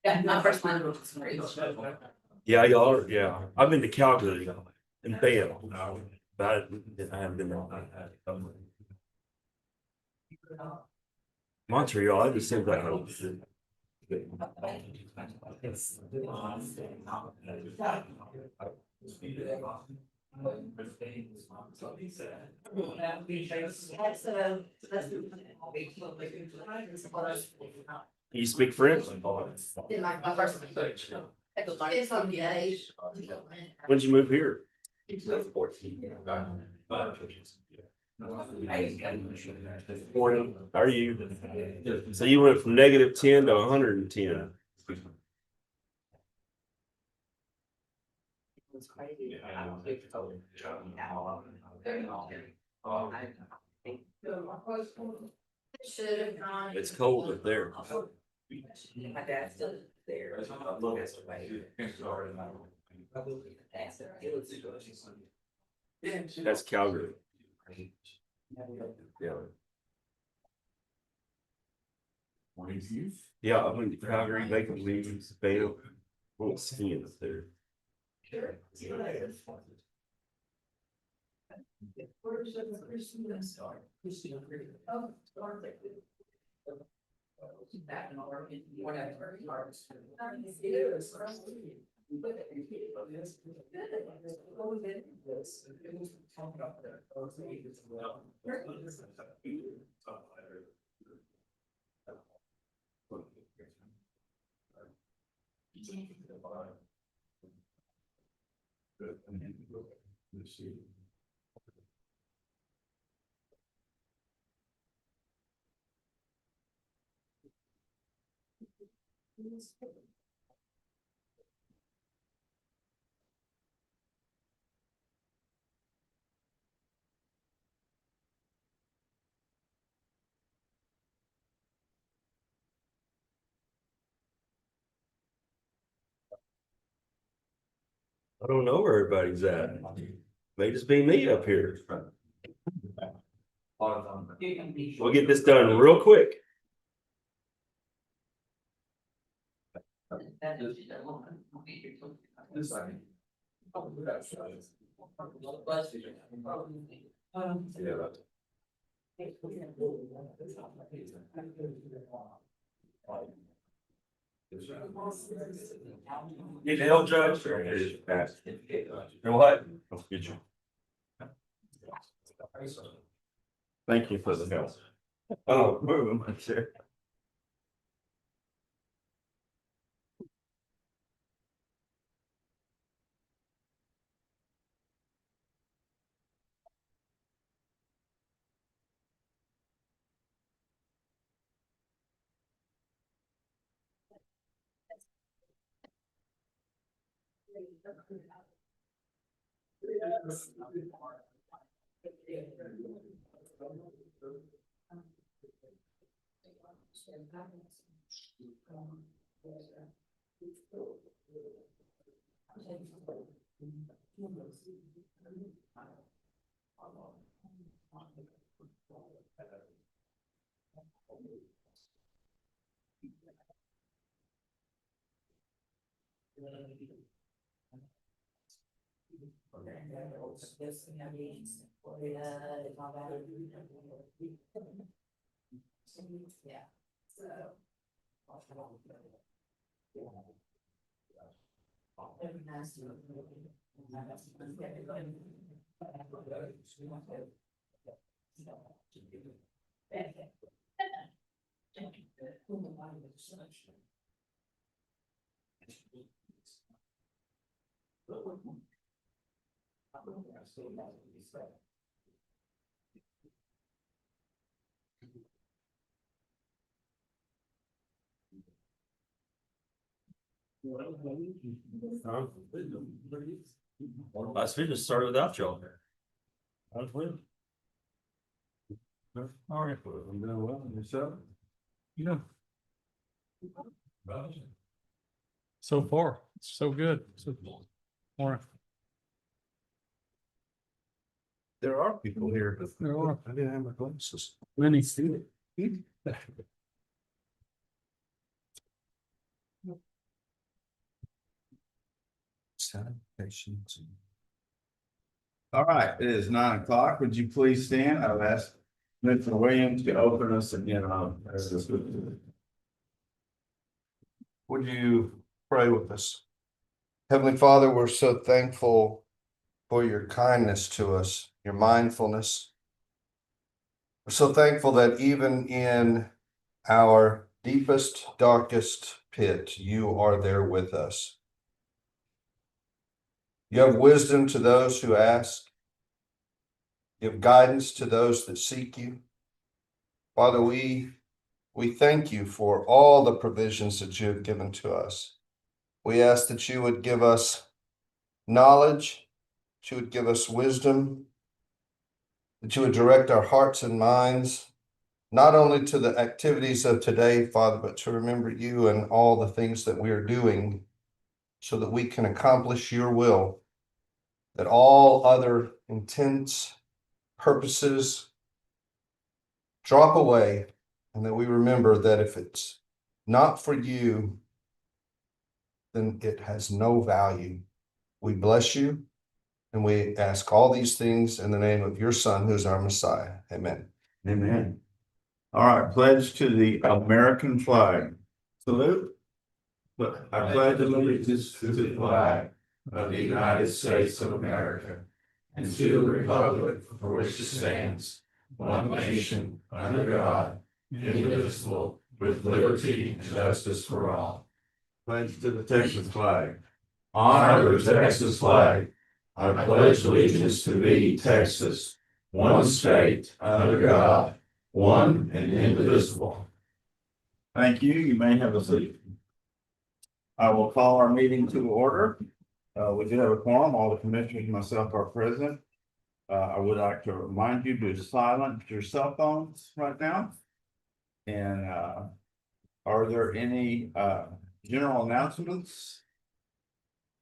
Yeah, my first language was French. Yeah, y'all are, yeah. I've been to Calgary and Bam, but I haven't been there. Montreal, I just seems like you speak French? My first language. It's on the age. When'd you move here? Are you? So you went from -10 to 110. Should have gone. It's cold up there. My dad's still there. That's Calgary. Yeah. Yeah, I went to Calgary, Bacon Leaves, Bale. Went skiing up there. Sure. I don't know where everybody's at. May just be me up here. We'll get this done real quick. Need help, Judge? You know what? I'll get you. Thank you for the help. Oh, move my chair. Yeah. Huh? Last video started without y'all. How's it? All right. I'm doing well. Yourself? Yeah. So far, so good. So more. There are people here, but There are I didn't have my glasses. many. All right, it is 9 o'clock. Would you please stand? I've asked Mr. Williams to open us again. Would you pray with us? Heavenly Father, we're so thankful for your kindness to us, your mindfulness. We're so thankful that even in our deepest, darkest pit, you are there with us. You have wisdom to those who ask. You have guidance to those that seek you. Father, we thank you for all the provisions that you have given to us. We ask that you would give us knowledge, that you would give us wisdom, that you would direct our hearts and minds, not only to the activities of today, Father, but to remember you and all the things that we are doing so that we can accomplish your will, that all other intents, purposes drop away, and that we remember that if it's not for you, then it has no value. We bless you, and we ask all these things in the name of your Son, who's our Messiah. Amen. Amen. All right, pledge to the American flag. Salute. I pledge allegiance to the flag of the United States of America and to the republic for which it stands, one nation, under God, indivisible, with liberty and justice for all. Pledge to the Texas flag. Honor the Texas flag. I pledge allegiance to thee, Texas, one state, under God, one and indivisible. Thank you. You may have a seat. I will call our meeting to order. We do have a quorum. All the commissioners and myself are present. I would like to remind you to silence your cell phones right now. And are there any general announcements?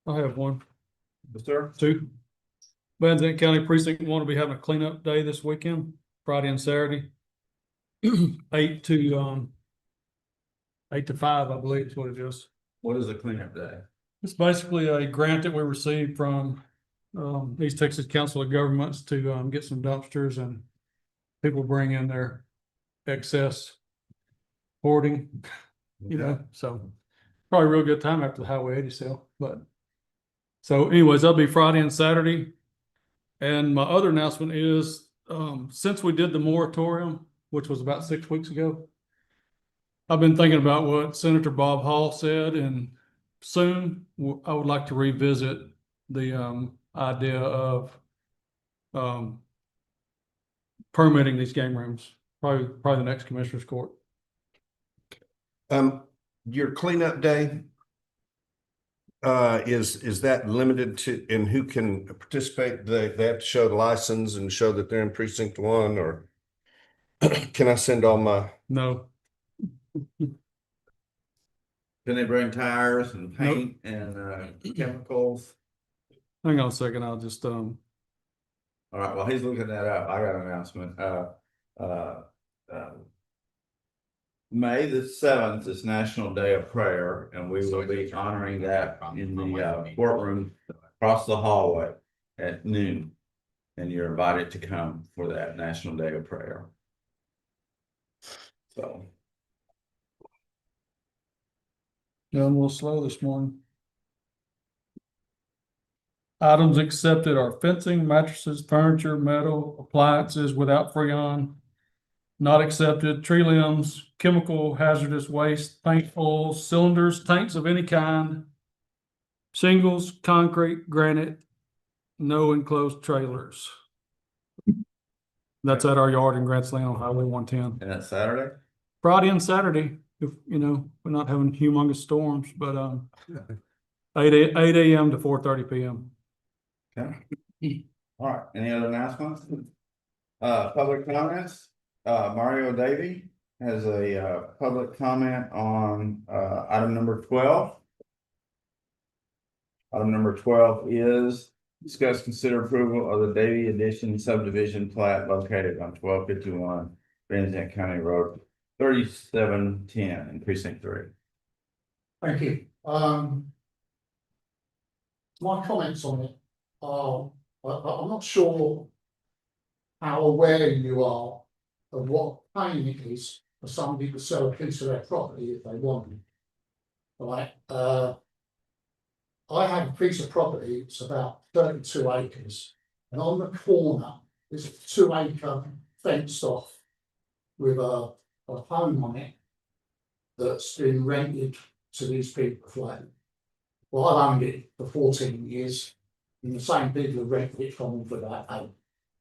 I have one, Sir? two. Van Zandt County Precinct 1 will be having a cleanup day this weekend, Friday and Saturday. 8 to 5, I believe is what it is. What is a cleanup day? It's basically a grant that we received from East Texas Council of Governments to get some dumpsters, and people bring in their excess hoarding, you know, so probably a real good time after the Highway 80 sale. But so anyways, that'll be Friday and Saturday. And my other announcement is since we did the moratorium, which was about 6 weeks ago, I've been thinking about what Senator Bob Hall said, and soon I would like to revisit the idea of permitting these game rooms, probably the next commissioner's court. Your cleanup day, is that limited to, and who can participate? They have to show the license and show that they're in precinct 1, or can I send all my? No, Can they bring tires and paint and chemicals? hang on a second. I'll just All right, well, he's looking that up. I got an announcement. May the 7th is National Day of Prayer, and we will be honoring that in the courtroom across the hallway at noon. And you're invited to come for that National Day of Prayer. So. I'm a little slow this morning. Items accepted are fencing, mattresses, furniture, metal, appliances without Freon. Not accepted, tree limbs, chemical hazardous waste, paint, oils, cylinders, tanks of any kind, shingles, concrete, granite, no enclosed trailers. That's at our yard in Grants Lane on Highway 110. And that's Saturday? Friday and Saturday, if you know, we're not having humongous storms, but 8 a.m. to 4:30 p.m. Okay. All right, any other announcements? Public comments, Mario Davy has a public comment on item number 12. Item number 12 is discuss, consider approval of the Davy Addition subdivision plat located on 1251 Van Zandt County Road 3710 in precinct 3. Thank you. My comments on it are, I'm not sure how aware you are of what pain it is for somebody to sell a piece of their property if they want it. Right, I have a piece of property, it's about 32 acres, and on the corner is a 2-acre fenced off with a home on it that's been rented to these people flat. Well, I've owned it for 14 years, and the same people have rented it from them for about 8,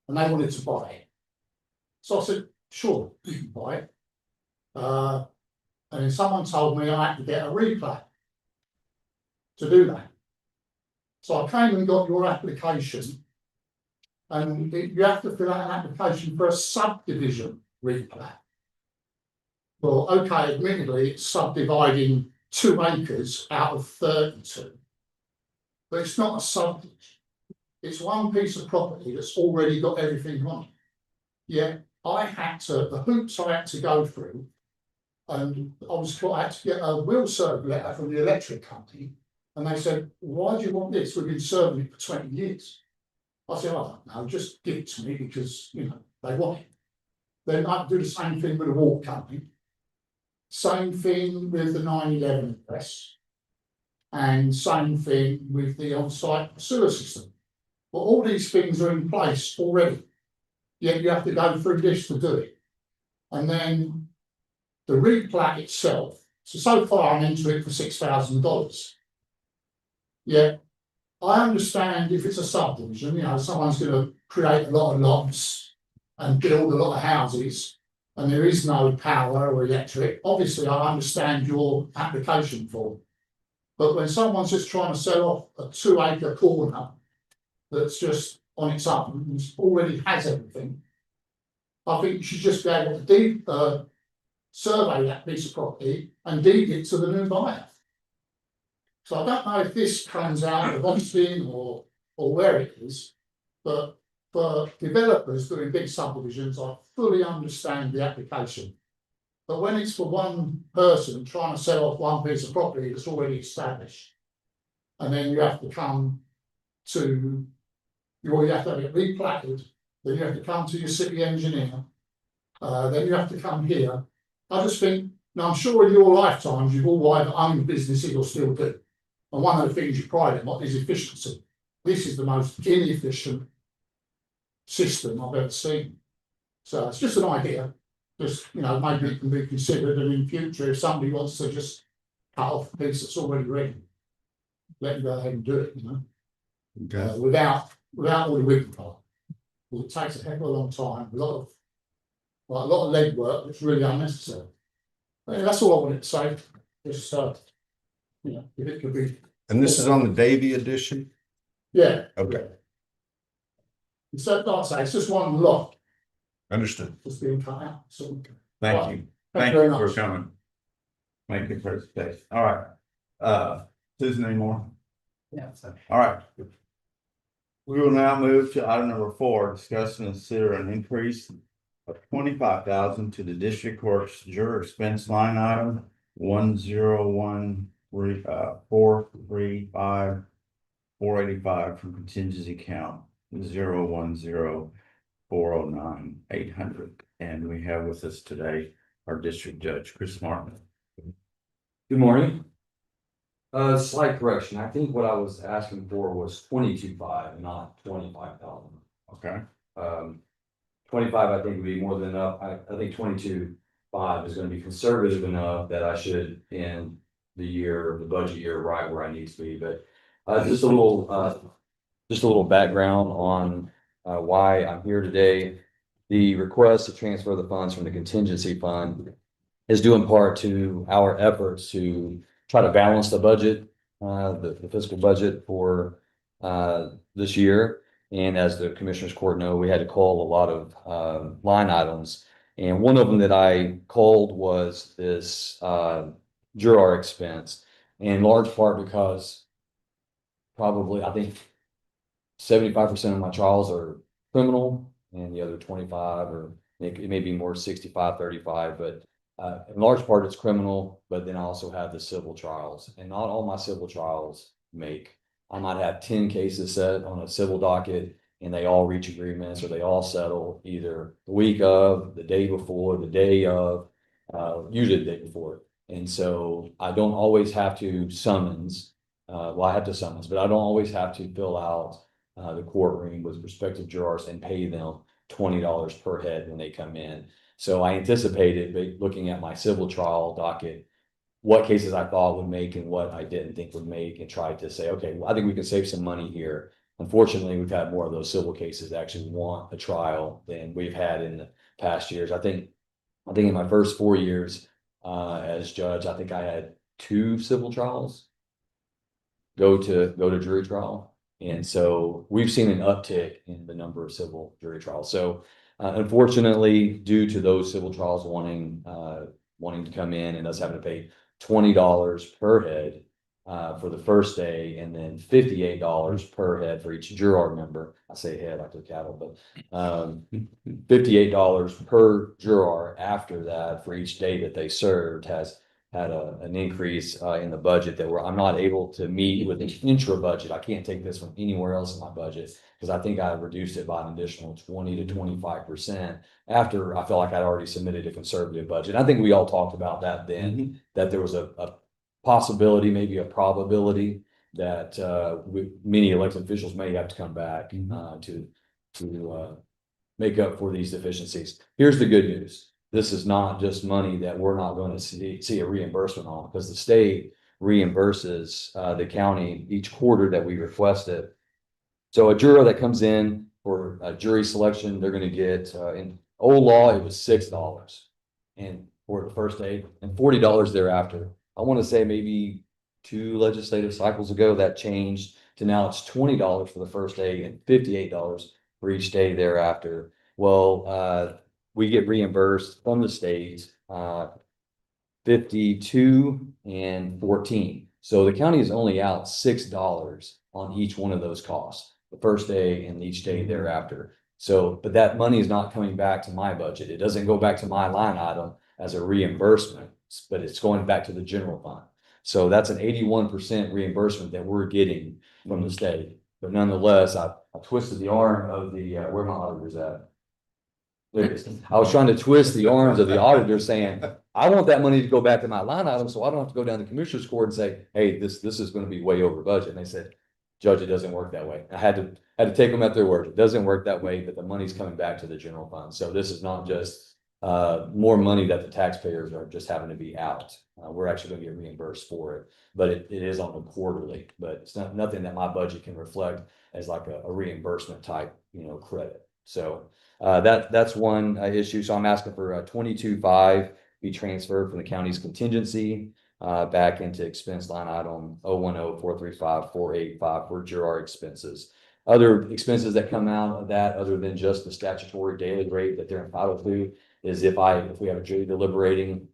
and they wanted to buy it. So I said, sure, you can buy it. And then someone told me I had to get a replat to do that. So I came and got your application, and you have to fill out an application for a subdivision replat. Well, okay, admittedly, it's subdividing 2 acres out of 32. But it's not a subdivision. It's one piece of property that's already got everything on it. Yeah, the hoops I had to go through, and I had to get a will serve letter from the electric company, and they said, why do you want this? We've been serving it for 20 years. I said, I don't know, just give it to me because, you know, they want it. Then I do the same thing with the water company. Same thing with the 9/11 address, and same thing with the on-site sewer system. Well, all these things are in place already, yet you have to go through this to do it. And then the replat itself, so far I'm into it for $6,000. Yeah, I understand if it's a subdivision, you know, someone's going to create a lot of lots and build a lot of houses, and there is no power or electric. Obviously, I understand your application form. But when someone's just trying to sell off a 2-acre corner that's just on its own, and already has everything, I think you should just be able to survey that piece of property and deed it to the new buyer. So I don't know if this comes out of Austin or where it is, but for developers doing big subdivisions, I fully understand the application. But when it's for one person trying to sell off one piece of property that's already established, and then you have to come to, you have to have it replatted, then you have to come to your city engineer, then you have to come here. I just think, now I'm sure in your lifetimes you've all either owned businesses or still do. And one of the things you pride on is efficiency. This is the most inefficient system I've ever seen. So it's just an idea. Just, you know, maybe it can be considered, and in future, if somebody wants to just cut off a piece that's already ready, let them go ahead and do it, you know. Okay. Without all the rigmarole. Well, it takes a heck of a long time, a lot of legwork that's really unnecessary. Anyway, that's all I wanted to say. Just you know, if it could be. And this is on the Davy edition? Yeah. Okay. So like I say, it's just one lot Understood. that's being cut out. So Thank you. thank you very for much. coming. Make your presentation. All right. Susan, any more? Yeah. All right. We will now move to item number 4, discuss and consider an increase of $25,000 to the district court's juror expense line item 101,435,485 from contingency count 010,409,800. And we have with us today our district judge, Chris Martin. Good morning. Slight correction. I think what I was asking for was 22.5, not 25,000. Okay. 25, I think would be more than enough. I think 22.5 is going to be conservative enough that I should end the budget year right where I need to be. But just a little background on why I'm here today. The request to transfer the funds from the contingency fund is due in part to our efforts to try to balance the budget, the fiscal budget for this year. And as the Commissioners Court know, we had to call a lot of line items. And one of them that I called was this juror expense, in large part because probably I think 75% of my trials are criminal and the other 25 are It may be more 65-35, but in large part it's criminal, but then I also have the civil trials, and not all my civil trials make. I might have 10 cases set on a civil docket and they all reach agreements or they all settle either the week of, the day before, the day of, usually the day before. And so I don't always have to summons, well, I have to summons, but I don't always have to fill out the courtroom with prospective jurors and pay them $20 per head when they come in. So I anticipated, but looking at my civil trial docket, what cases I thought would make and what I didn't think would make, and tried to say, okay, well, I think we can save some money here. Unfortunately, we've had more of those civil cases that actually want a trial than we've had in the past years. I think in my first 4 years as judge, I think I had 2 civil trials go to jury trial. And so we've seen an uptick in the number of civil jury trials. So unfortunately, due to those civil trials wanting to come in and us having to pay $20 per head for the first day, and then $58 per head for each juror member. I say head like the cattle, but $58 per juror after that for each day that they served has had an increase in the budget that I'm not able to meet with an intra budget. I can't take this from anywhere else in my budget because I think I reduced it by an additional 20 to 25% after I felt like I'd already submitted a conservative budget. I think we all talked about that then, that there was a possibility, maybe a probability that many elected officials may have to come back to make up for these deficiencies. Here's the good news. This is not just money that we're not going to see a reimbursement on, because the state reimburses the county each quarter that we request it. So a juror that comes in for a jury selection, they're going to get, in old law, it was $6 and for the first day and $40 thereafter. I want to say maybe 2 legislative cycles ago that changed to now it's $20 for the first day and $58 for each day thereafter. Well, we get reimbursed from the state 52 and 14. So the county is only out $6 on each one of those costs, the first day and each day thereafter. So, but that money is not coming back to my budget. It doesn't go back to my line item as a reimbursement, but it's going back to the general fund. So that's an 81% reimbursement that we're getting from the state. But nonetheless, I twisted the arm of the, where my auditor's at. I was trying to twist the arms of the auditor saying, I want that money to go back to my line item so I don't have to go down to commissioner's court and say, hey, this is going to be way over budget. And they said, Judge, it doesn't work that way. I had to take them at their word. It doesn't work that way, but the money's coming back to the general fund. So this is not just more money that the taxpayers are just having to be out. We're actually going to get reimbursed for it, but it is on the quarterly, but it's nothing that my budget can reflect as like a reimbursement type, credit. So that's one issue. So I'm asking for 22.5 be transferred from the county's contingency back into expense line item 010-435-485 for juror expenses. Other expenses that come out of that, other than just the statutory daily rate that they're entitled to, is if we have a jury deliberating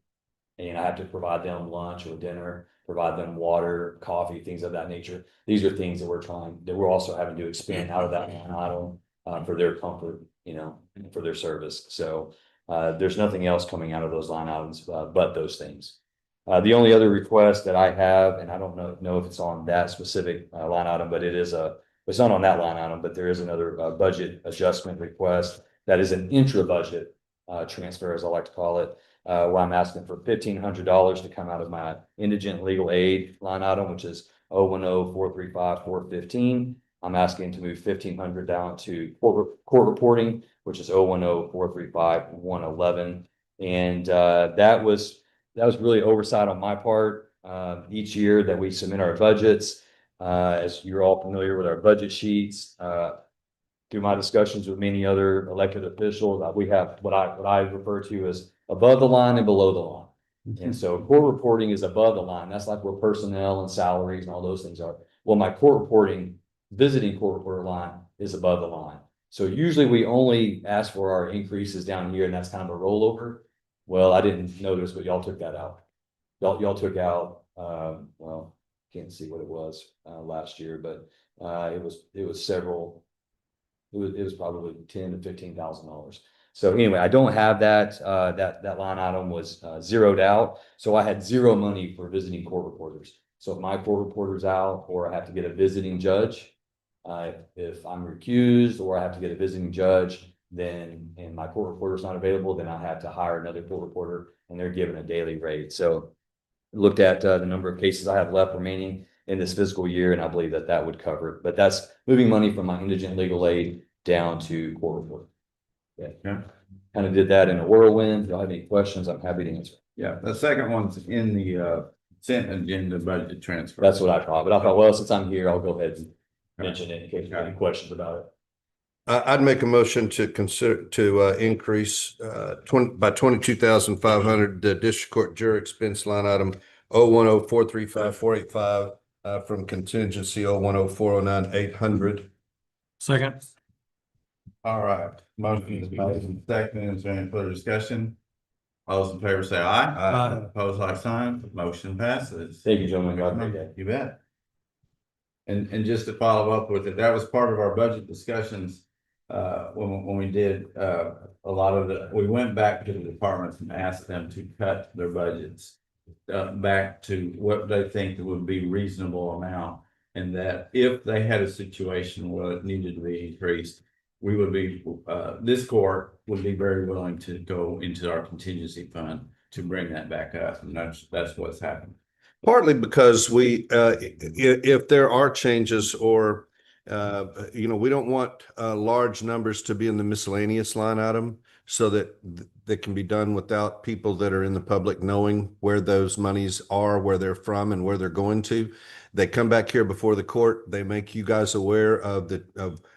and I have to provide them lunch or dinner, provide them water, coffee, things of that nature. These are things that we're also having to expand out of that line item for their comfort, for their service. So there's nothing else coming out of those line items but those things. The only other request that I have, and I don't know if it's on that specific line item, but it's not on that line item, but there is another budget adjustment request that is an intra-budget transfer, as I like to call it, where I'm asking for $1,500 to come out of my indigent legal aid line item, which is 010-435-415. I'm asking to move $1,500 down to court reporting, which is 010-435-111. And that was really oversight on my part. Each year that we submit our budgets, as you're all familiar with our budget sheets, through my discussions with many other elected officials, we have what I refer to as above the line and below the line. And so court reporting is above the line. That's like where personnel and salaries and all those things are. Well, my court reporting, visiting court reporter line is above the line. So usually we only ask for our increases down here, and that's kind of a rollover. Well, I didn't notice, but y'all took that out. Y'all took out, well, can't see what it was last year, but it was several. It was probably $10,000 to $15,000. So anyway, I don't have that, that line item was zeroed out, so I had zero money for visiting court reporters. So if my court reporter's out, or I have to get a visiting judge, if I'm recused, or I have to get a visiting judge, then, and my court reporter's not available, then I have to hire another court reporter, and they're given a daily rate. So looked at the number of cases I have left remaining in this fiscal year, and I believe that that would cover it. But that's moving money from my indigent legal aid down to court report. Yeah, kind of did that in a whirlwind. If y'all have any questions, I'm happy to answer. Yeah, the second one's in the consent agenda budget transfer. That's what I thought, but I thought, well, since I'm here, I'll go ahead and mention it in case you have any questions about it. I'd make a motion to consider, to increase by 22,500, the district court jury expense line item 010435485 from contingency 010409800. Second. All right, motion is made and seconded. Is there any further discussion? All those in favor say aye. Aye. Opposed, like sign. Motion passes. Thank you, gentlemen. Have a great day. You bet. And just to follow up with it, that was part of our budget discussions. When we did a lot of we went back to the departments and asked them to cut their budgets back to what they think would be reasonable amount, and that if they had a situation where it needed to be increased, we would be this court would be very willing to go into our contingency fund to bring that back up, and that's what's happened. Partly because we, if there are changes or, we don't want large numbers to be in the miscellaneous line item so that they can be done without people that are in the public knowing where those monies are, where they're from, and where they're going to. They come back here before the court. They make you guys aware of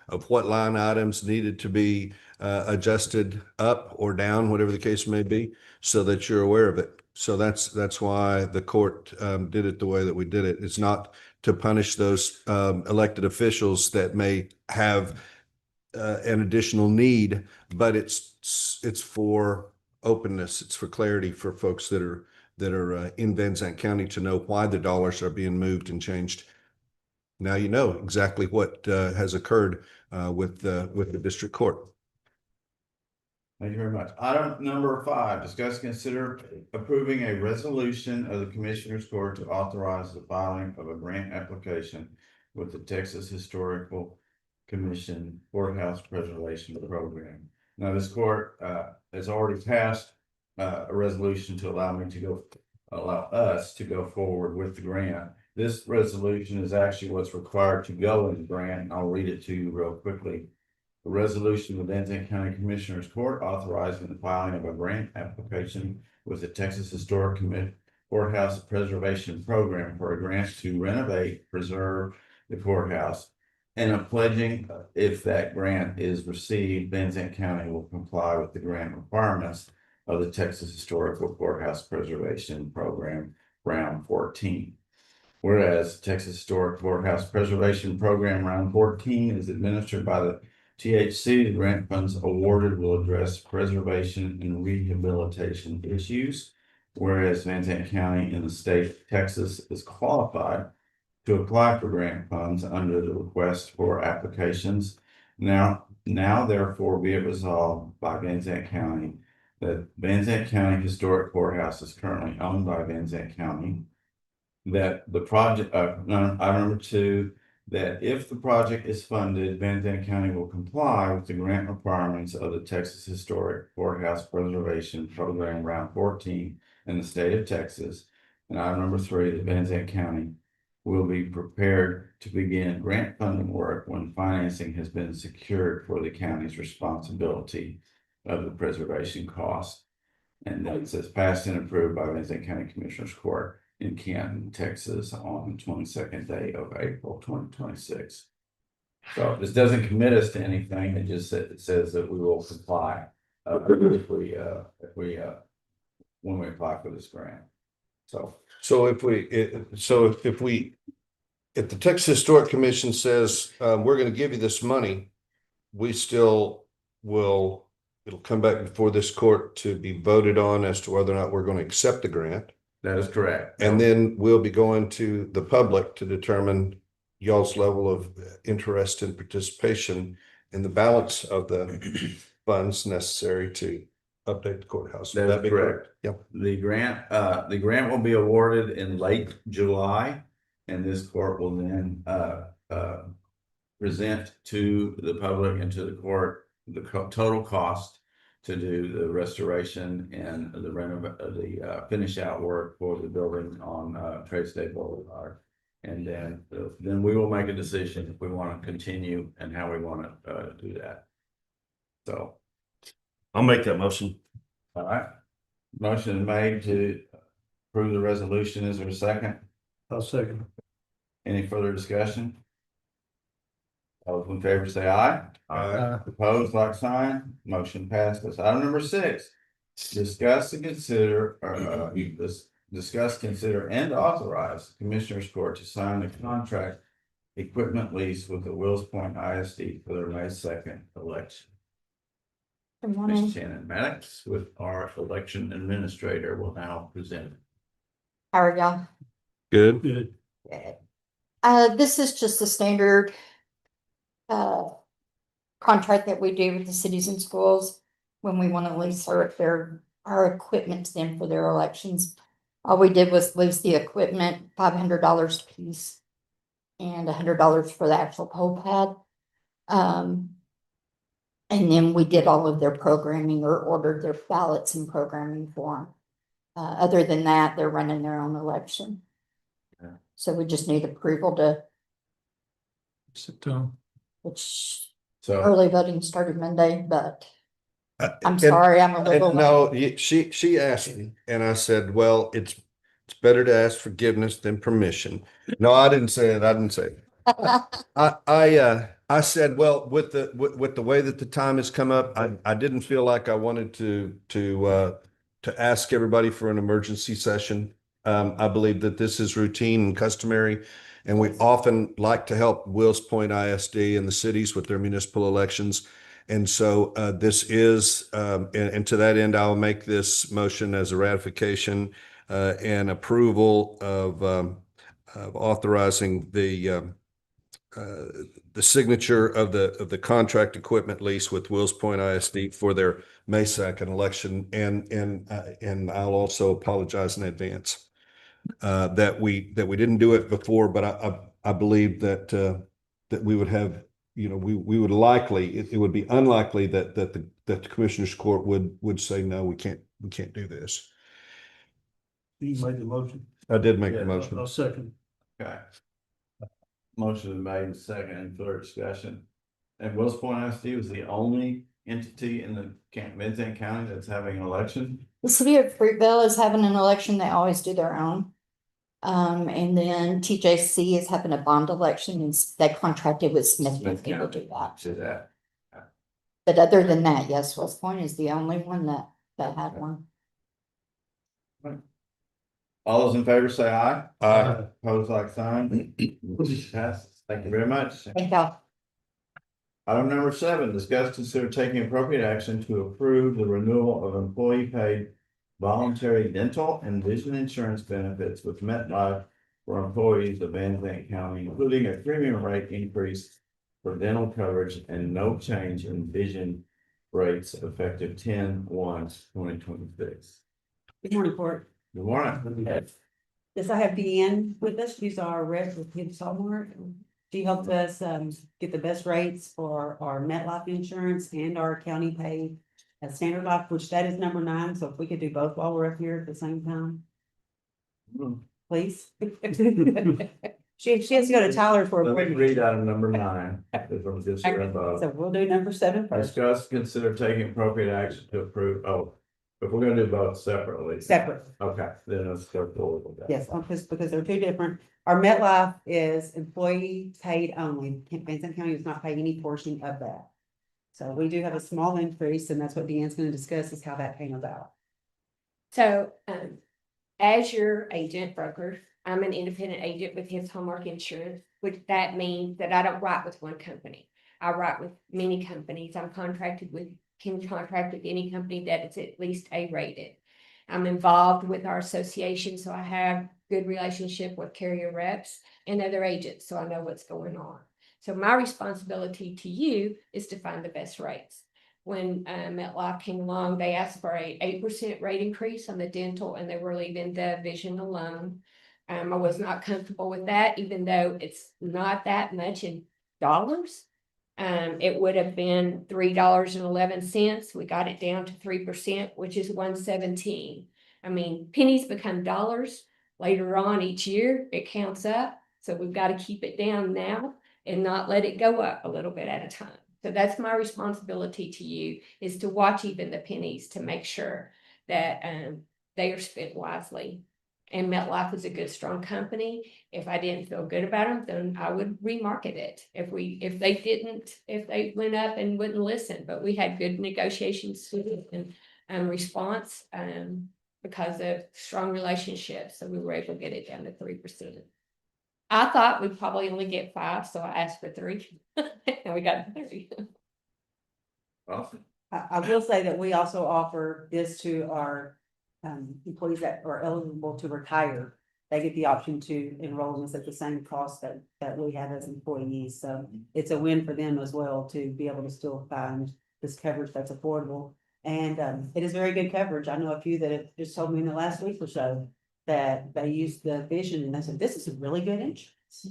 of what line items needed to be adjusted up or down, whatever the case may be, so that you're aware of it. So that's why the court did it the way that we did it. It's not to punish those elected officials that may have an additional need, but it's for openness. It's for clarity for folks that are in Van Zandt County to know why the dollars are being moved and changed. Now you know exactly what has occurred with the district court. Thank you very much. Item number 5, discuss, consider approving a resolution of the Commissioners Court to authorize the filing of a grant application with the Texas Historical Commission Courthouse Preservation Program. Now, this court has already passed a resolution to allow us to go forward with the grant. This resolution is actually what's required to go in the grant, and I'll read it to you real quickly. A resolution of the Van Zandt County Commissioners Court authorizing the filing of a grant application with the Texas Historic Courthouse Preservation Program for a grant to renovate, preserve the courthouse, and of pledging if that grant is received, Van Zandt County will comply with the grant requirements of the Texas Historical Courthouse Preservation Program, Round 14. Whereas Texas Historic Courthouse Preservation Program, Round 14 is administered by the THC, the grant funds awarded will address preservation and rehabilitation issues. Whereas Van Zandt County in the state of Texas is qualified to apply for grant funds under the request for applications. Now therefore be it resolved by Van Zandt County that Van Zandt County Historic Courthouse is currently owned by Van Zandt County. That the project, item number 2, that if the project is funded, Van Zandt County will comply with the grant requirements of the Texas Historic Courthouse Preservation Program, Round 14 in the state of Texas. And item number 3, that Van Zandt County will be prepared to begin grant funding work when financing has been secured for the county's responsibility of the preservation cost. And that says passed and approved by Van Zandt County Commissioners Court in Canton, Texas on the 22nd day of April 2026. So this doesn't commit us to anything. It just says that we will comply when we apply for this grant. So if the Texas Historic Commission says we're going to give you this money, we still will. It'll come back before this court to be voted on as to whether or not we're going to accept the grant. That is correct. And then we'll be going to the public to determine y'all's level of interest and participation in the balance of the funds necessary to update the courthouse. Would That's that be correct. Yep. The grant will be awarded in late July, and this court will then, present to the public and to the court the total cost to do the restoration and the finish out work for the building on, Trade State Boulevard. And then we will make a decision if we want to continue and how we want to, do that. So, I'll make that motion. all right. Motion is made to approve the resolution. Is there a second? I'll second. Any further discussion? All those in favor say aye. Opposed, like sign. Motion passes. Item number 6. Discuss and consider, discuss, consider, and authorize Commissioners Court to sign the contract equipment lease with the Wills Point ISD for their May 2nd election. Good Ms. morning. Shannon Maddox with our election administrator will now present. How are y'all? Good. Good. Good. This is just a standard contract that we do with the cities and schools when we want to lease our equipment to them for their elections. All we did was lease the equipment, $500 a piece, and $100 for the actual poll pad. And then we did all of their programming or ordered their ballots and programming for them. Other than that, they're running their own election. Yeah. So we just need approval to, So, which So, early voting started Monday, but I'm And- sorry, I'm a little. and no, she asked me and I said, well, it's better to ask forgiveness than permission. No, I didn't say it. I didn't say it. I said, well, with the way that the time has come up, I didn't feel like I wanted to ask everybody for an emergency session. I believe that this is routine and customary, and we often like to help Wills Point ISD and the cities with their municipal elections. And so this is, and to that end, I'll make this motion as a ratification and approval of authorizing the signature of the contract equipment lease with Wills Point ISD for their May 2nd election. And I'll also apologize in advance that we didn't do it before, but I believe that we would have, we would likely, it would be unlikely that the Commissioners Court would say, no, we can't do this. you made the motion. I did make the Yeah, motion. I'll second. okay. Motion is made and second and further discussion. And Wills Point ISD was the only entity in the Vincent County that's having an election. The city of Fruitville is having an election. They always do their own. And then TJC is having a bond election and they contracted with Smith County to do that. To that. But other than that, yes, West Point is the only one that had one. All those in favor say aye. Aye. Opposed, like sign. Motion passes. Thank you very much. Thank y'all. Item number 7, discuss, consider taking appropriate action to approve the renewal of employee paid voluntary dental and vision insurance benefits with MetLife for employees of Van Zandt County, including a premium rate increase for dental coverage and no change in vision rates effective 10/1/2026. Good morning, Court. Good morning. Yes, I have Deanne with us. She's our rep with Gibbs Hallmark. She helped us get the best rates for our MetLife insurance and our county paid standard life, which that is number 9. So if we could do both while we're up here at the same time, please. She has to go to Tyler for a Let me break. read item number 9. From this here above. So we'll do number 7 first. Discuss, consider taking appropriate action to approve, if we're gonna do both separately. Separate. Okay, then let's go forward with that. Yes, because they're 2 different. Our MetLife is employee paid only. Vincent County does not pay any portion of that. So we do have a small increase, and that's what Deanne's gonna discuss is how that came about. So, as your agent broker, I'm an independent agent with His Hallmark Insurance, which that means that I don't write with one company. I write with many companies. Can contract with any company that is at least A-rated. I'm involved with our association, so I have good relationship with carrier reps and other agents, so I know what's going on. So my responsibility to you is to find the best rates. when MetLife came along, they asked for a 8% rate increase on the dental and they were leaving the vision alone. I was not comfortable with that, even though it's not that much in dollars. It would have been $3.11. We got it down to 3%, which is 117. I mean, pennies become dollars later on each year. It counts up. So we've got to keep it down now and not let it go up a little bit at a time. So that's my responsibility to you, is to watch even the pennies to make sure that they are spent wisely. And MetLife is a good, strong company. If I didn't feel good about them, then I would remarket it. If they went up and wouldn't listen, but we had good negotiations and response because of strong relationships. So we were able to get it down to 3%. I thought we'd probably only get 5, so I asked for 3, and we got 3. Awesome. I will say that we also offer this to our employees that are eligible to retire. They get the option to enroll in this at the same cost that we have as employees. So it's a win for them as well to be able to still find this coverage that's affordable. And it is very good coverage. I know a few that have just told me in the last week or so that they used the vision and they said, this is a really good insurance.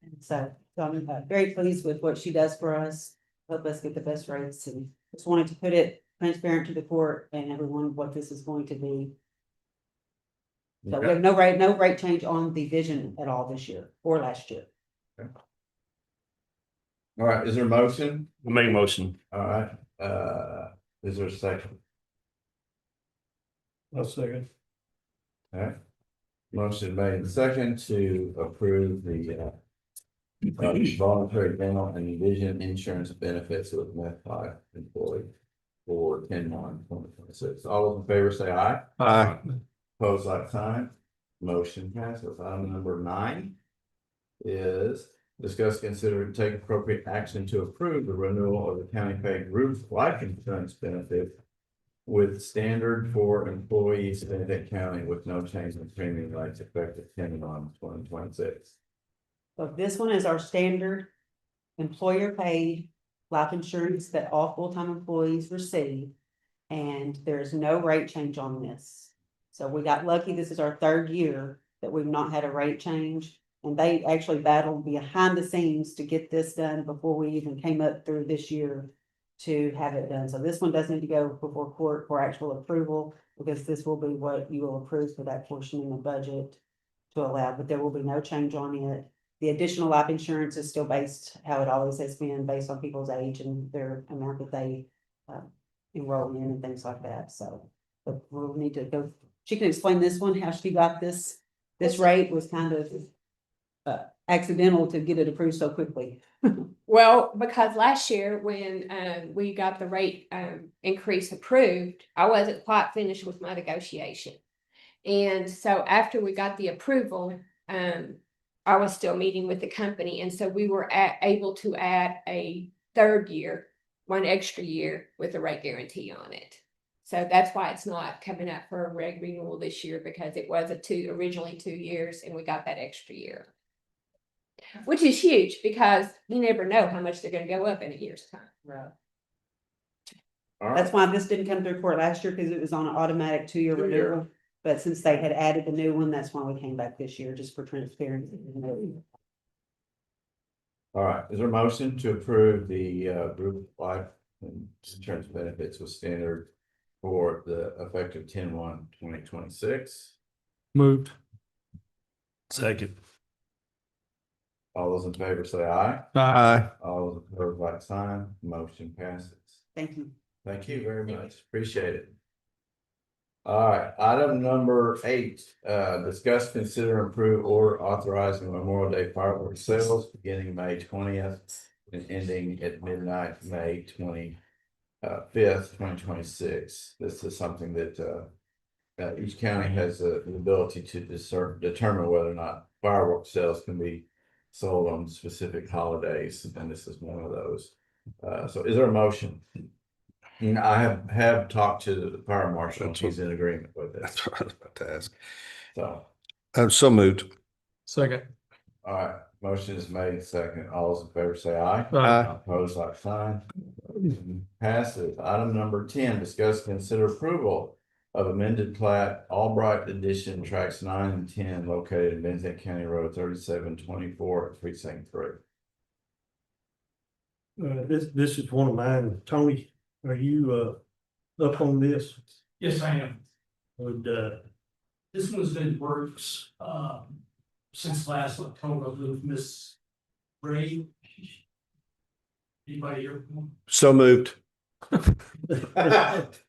And so I'm very pleased with what she does for us, help us get the best rates, and just wanted to put it transparent to the court and everyone what this is going to be. So we have no rate change on the vision at all this year or last year. All right, is there a motion? I make a motion. All right, is there a second? I'll second. All right. Motion made and second to approve the voluntary dental and vision insurance benefits with MetLife employee for 10/1/2026. All those in favor say aye. Aye. Pose like sign. Motion passes. Item number 9 is discuss, consider, and take appropriate action to approve the renewal of the county paid group life insurance benefit with standard for employees in Benedict County with no change in premium rates effective 10/1/2026. So this one is our standard employer paid life insurance that all full-time employees receive. And there's no rate change on this. So we got lucky. This is our 3rd year that we've not had a rate change. And they actually battled behind the scenes to get this done before we even came up through this year to have it done. So this one does need to go before court for actual approval, because this will be what you will approve for that portion in the budget to allow, but there will be no change on it. The additional life insurance is still based how it always has been, based on people's age and their amount that they enroll in and things like that. So, but we'll need to go. She can explain this one, how she got this. This rate was kind of accidental to get it approved so quickly. Well, because last year when we got the rate increase approved, I wasn't quite finished with my negotiation. And so after we got the approval, I was still meeting with the company. And so we were able to add a 3rd year, 1 extra year with a rate guarantee on it. So that's why it's not coming up for a reg renewal this year, because it was originally 2 years and we got that extra year. Which is huge, because you never know how much they're gonna go up in a year's time. Right. All That's right, why this didn't come through court last year, because it was on an automatic 2-year renewal. But since they had added the new one, that's why we came back this year, just for transparency. all right. Is there a motion to approve the group life insurance benefits with standard for the effective 10/1/2026? Moved. Second. All those in favor say aye. Aye. All those opposed like sign. Motion passes. Thank you. Thank you very much. Appreciate it. All right, item number 8, discuss, consider, approve, order authorizing Memorial Day fireworks sales beginning May 20th and ending at midnight, May 25th, 2026. This is something that each county has the ability to determine whether or not fireworks sales can be sold on specific holidays, and this is one of those. So is there a motion? I have talked to the fire marshal, and he's in agreement with this, That's what I was about to ask. so, I'm so moved. Second. all right, motion is made second, all those in favor say aye. Aye. Opposed like sign, Passes. Item number 10, discuss consider approval of amended plat Albright Edition tracks 9 and 10 located in Benton County Road 3724 precinct 3. This is one of mine. Tony, are you, up on this? Yes, I am. Would, This one's been in works, since last October with Miss Ray. Anybody here? So moved. That's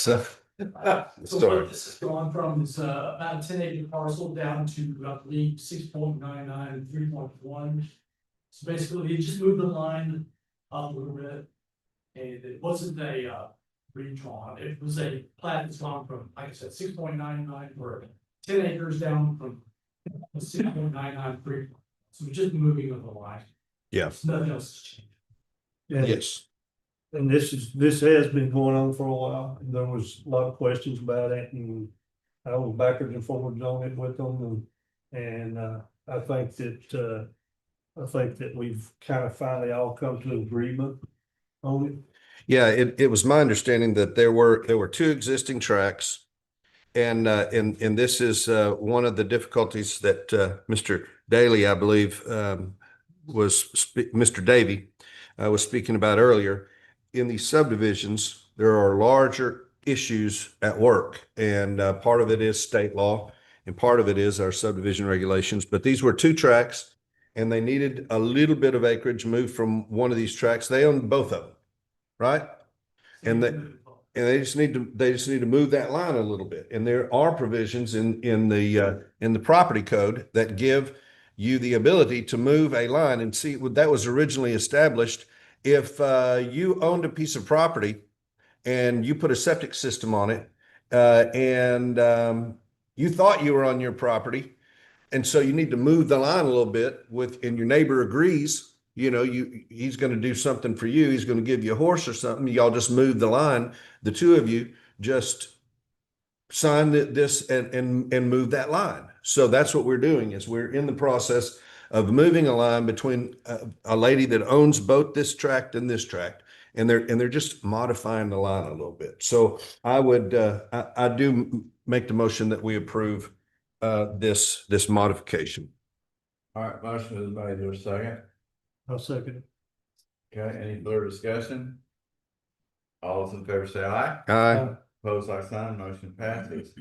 So what this has gone from is, about a 10-acre parcel down to, I believe, 6.99 and 3.1. So basically, it just moved the line up a little bit. And it wasn't a, redrawn, it was a plat that's gone from, like I said, 6.99 or 10 acres down from 6.993. So we're just moving of the line. Yeah. Nothing else has changed. and, Yes. and this has been going on for a while. There was a lot of questions about it, and I was backwards and forwards on it with them, and I think that we've kind of finally all come to an agreement on it. Yeah, it was my understanding that there were two existing tracks. And this is one of the difficulties that Mr. Daly, I believe, Mr. Davy was speaking about earlier. In these subdivisions, there are larger issues at work, and part of it is state law, and part of it is our subdivision regulations. But these were two tracks, and they needed a little bit of acreage moved from one of these tracks. They owned both of them, right? And they just need to move that line a little bit. And there are provisions in the property code that give you the ability to move a line. And see, that was originally established. If you owned a piece of property and you put a septic system on it, and you thought you were on your property, and so you need to move the line a little bit and your neighbor agrees, he's going to do something for you. He's going to give you a horse or something. Y'all just move the line. The two of you just sign this and move that line. So that's what we're doing, is we're in the process of moving a line between a lady that owns both this tract and this tract. And they're just modifying the line a little bit. So I would, I do make the motion that we approve this modification. All right, motion is made. There's a second. I'll second it. Okay, any further discussion? All those in favor say aye. Aye. Opposed, like sign, motion passes.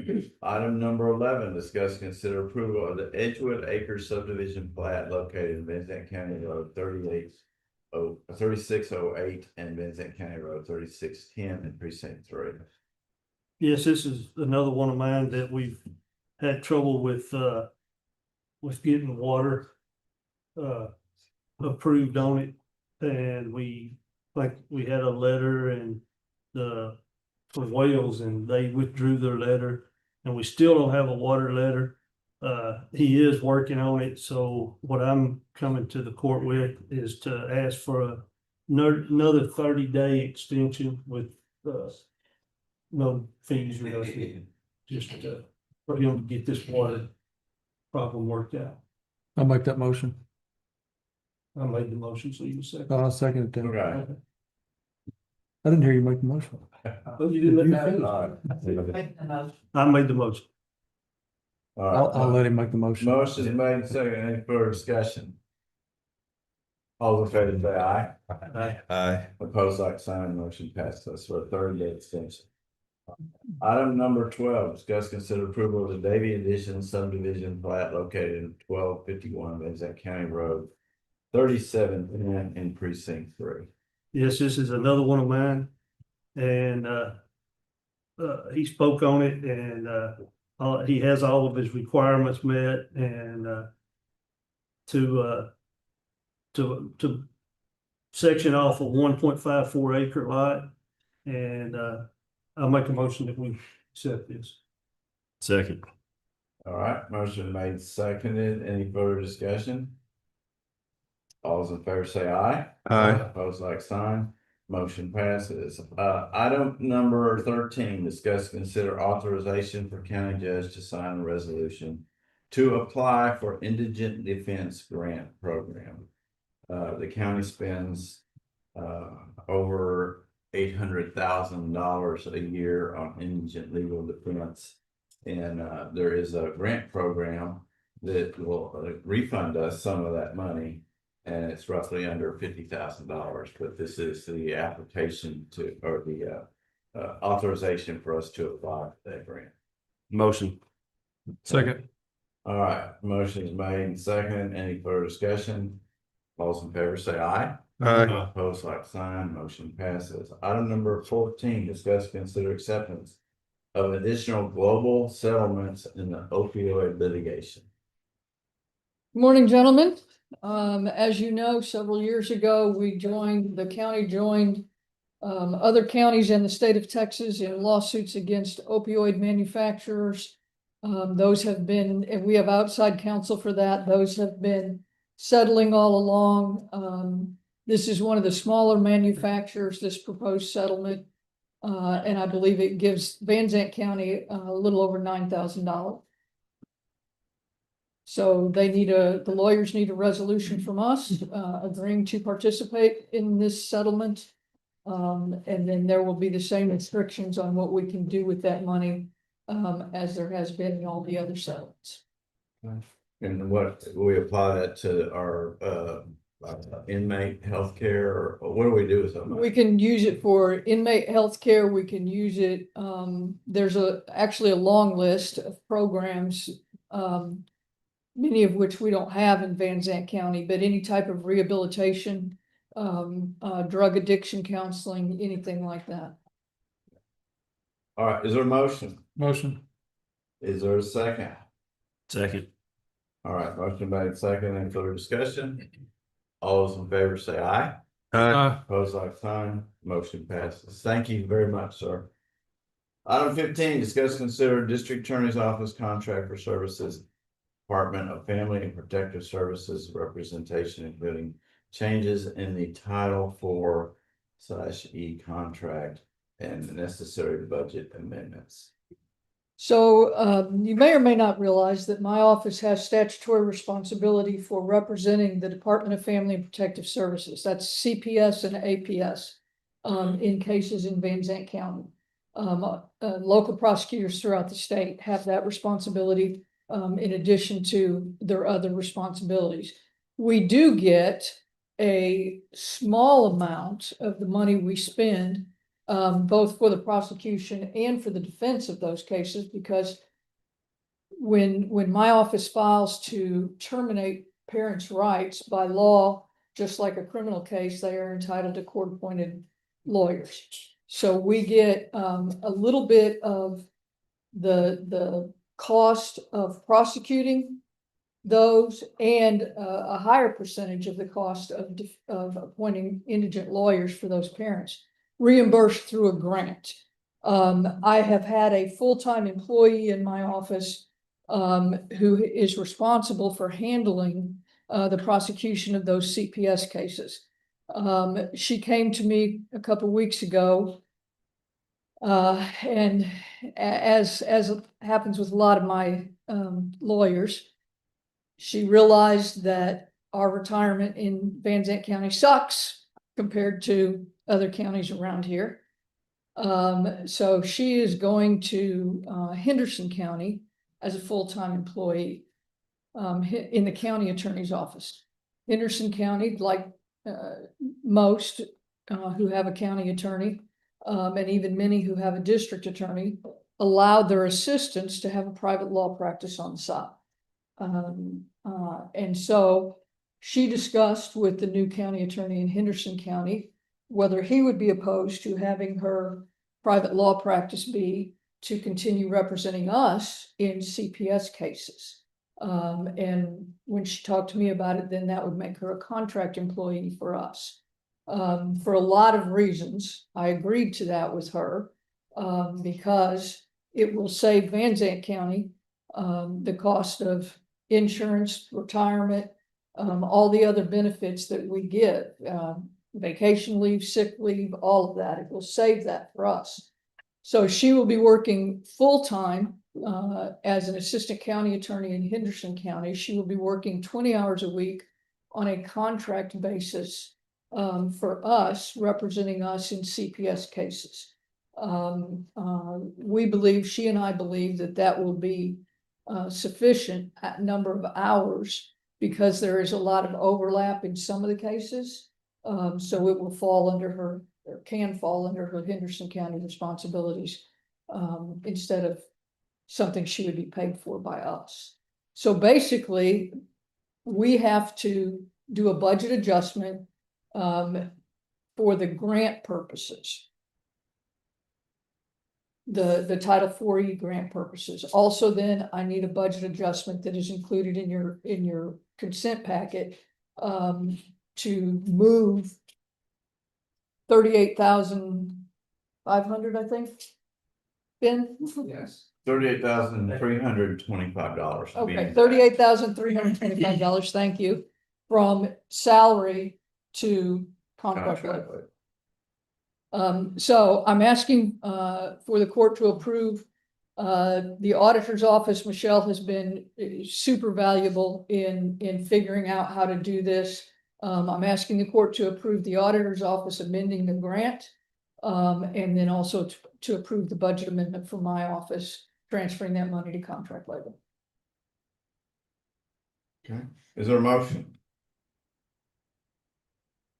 Item number 11, discuss consider approval of the Edgewood Acres subdivision plat located in Vincent County Road 3608 and Vincent County Road 3610 in precinct 3. Yes, this is another one of mine that we've had trouble with getting water approved on it. And we had a letter and for Wales, and they withdrew their letter, and we still don't have a water letter. He is working on it. So what I'm coming to the court with is to ask for another 30-day extension with no fees or nothing, just for him to get this water problem worked out. I'll make that motion. I made the motion, so you second. I'll second it then. Okay. I didn't hear you make the motion. Oh, you didn't let me finish. I made the motion. All right. I'll let him make the motion. Motion is made and second. Any further discussion? All those in favor say aye. Aye. Opposed, like sign, motion passes for a 30-day extension. Item number 12, discuss consider approval of the Davy Addition subdivision plat located in 1251 Vincent County Road 3710 in precinct 3. Yes, this is another one of mine, and he spoke on it, and he has all of his requirements met, and to section off a 1.54 acre lot, and I'll make a motion that we accept this. Second. All right, motion made, seconded. Any further discussion? All those in favor say aye. Aye. Opposed, like sign. Motion passes. Item number 13, discuss consider authorization for county judge to sign a resolution to apply for indigent defense grant program. the county spends, over $800,000 a year on indigent legal defense. And, there is a grant program that will refund us some of that money. And it's roughly under $50,000, but this is the application to, or the, authorization for us to apply for that grant. Motion. Second. All right, motion is made and second. Any further discussion? All those in favor say aye. Aye. Opposed, like sign, motion passes. Item number 14, discuss, consider acceptance of additional global settlements in the opioid litigation. Morning, gentlemen. As you know, several years ago, the county joined other counties in the state of Texas in lawsuits against opioid manufacturers. Those have been, and we have outside counsel for that. Those have been settling all along. This is one of the smaller manufacturers, this proposed settlement. And I believe it gives Van Zandt County a little over $9,000. So the lawyers need a resolution from us, agreeing to participate in this settlement. And then there will be the same restrictions on what we can do with that money, as there has been in all the other settlements. And what, we apply that to our, inmate healthcare, or what do we do with that money? We can use it for inmate healthcare. We can use it, there's actually a long list of programs, many of which we don't have in Van Zandt County, but any type of rehabilitation, drug addiction counseling, anything like that. All right, is there a motion? Motion. Is there a second? Second. All right, motion made second. Any further discussion? All those in favor say aye. Opposed, like sign, motion passes. Thank you very much, sir. Item 15, discuss, consider district attorney's office contract for services, Department of Family and Protective Services representation, including changes in the Title IV/E contract and necessary budget amendments. So you may or may not realize that my office has statutory responsibility for representing the Department of Family and Protective Services. That's CPS and APS in cases in Van Zandt County. Local prosecutors throughout the state have that responsibility in addition to their other responsibilities. We do get a small amount of the money we spend both for the prosecution and for the defense of those cases, because when my office files to terminate parents' rights by law, just like a criminal case, they are entitled to court-appointed lawyers. So we get a little bit of the cost of prosecuting those and a higher percentage of the cost of appointing indigent lawyers for those parents, reimbursed through a grant. I have had a full-time employee in my office who is responsible for handling the prosecution of those CPS cases. She came to me a couple of weeks ago, and as happens with a lot of my lawyers, she realized that our retirement in Van Zandt County sucks compared to other counties around here. So she is going to Henderson County as a full-time employee in the county attorney's office. Henderson County, like most who have a county attorney, and even many who have a district attorney, allowed their assistants to have a private law practice on the side. And so she discussed with the new county attorney in Henderson County whether he would be opposed to having her private law practice be to continue representing us in CPS cases. And when she talked to me about it, then that would make her a contract employee for us. For a lot of reasons, I agreed to that with her because it will save Van Zandt County the cost of insurance, retirement, all the other benefits that we get, vacation leave, sick leave, all of that. It will save that for us. So she will be working full-time as an assistant county attorney in Henderson County. She will be working 20 hours a week on a contract basis for us, representing us in CPS cases. We believe, she and I believe that that will be sufficient number of hours because there is a lot of overlap in some of the cases. So it will fall under her, or can fall under her Henderson County responsibilities instead of something she would be paid for by us. So basically, we have to do a budget adjustment for the grant purposes. The Title IV grant purposes. Also, then I need a budget adjustment that is included in your consent packet to move 38,500, I think. Ben? Yes. $38,325. Okay, $38,325, thank you, from salary to contract labor. So I'm asking for the court to approve. The auditor's office, Michelle, has been super valuable in figuring out how to do this. I'm asking the court to approve the auditor's office amending the grant. And then also to approve the budget amendment for my office, transferring that money to contract labor. Okay, is there a motion?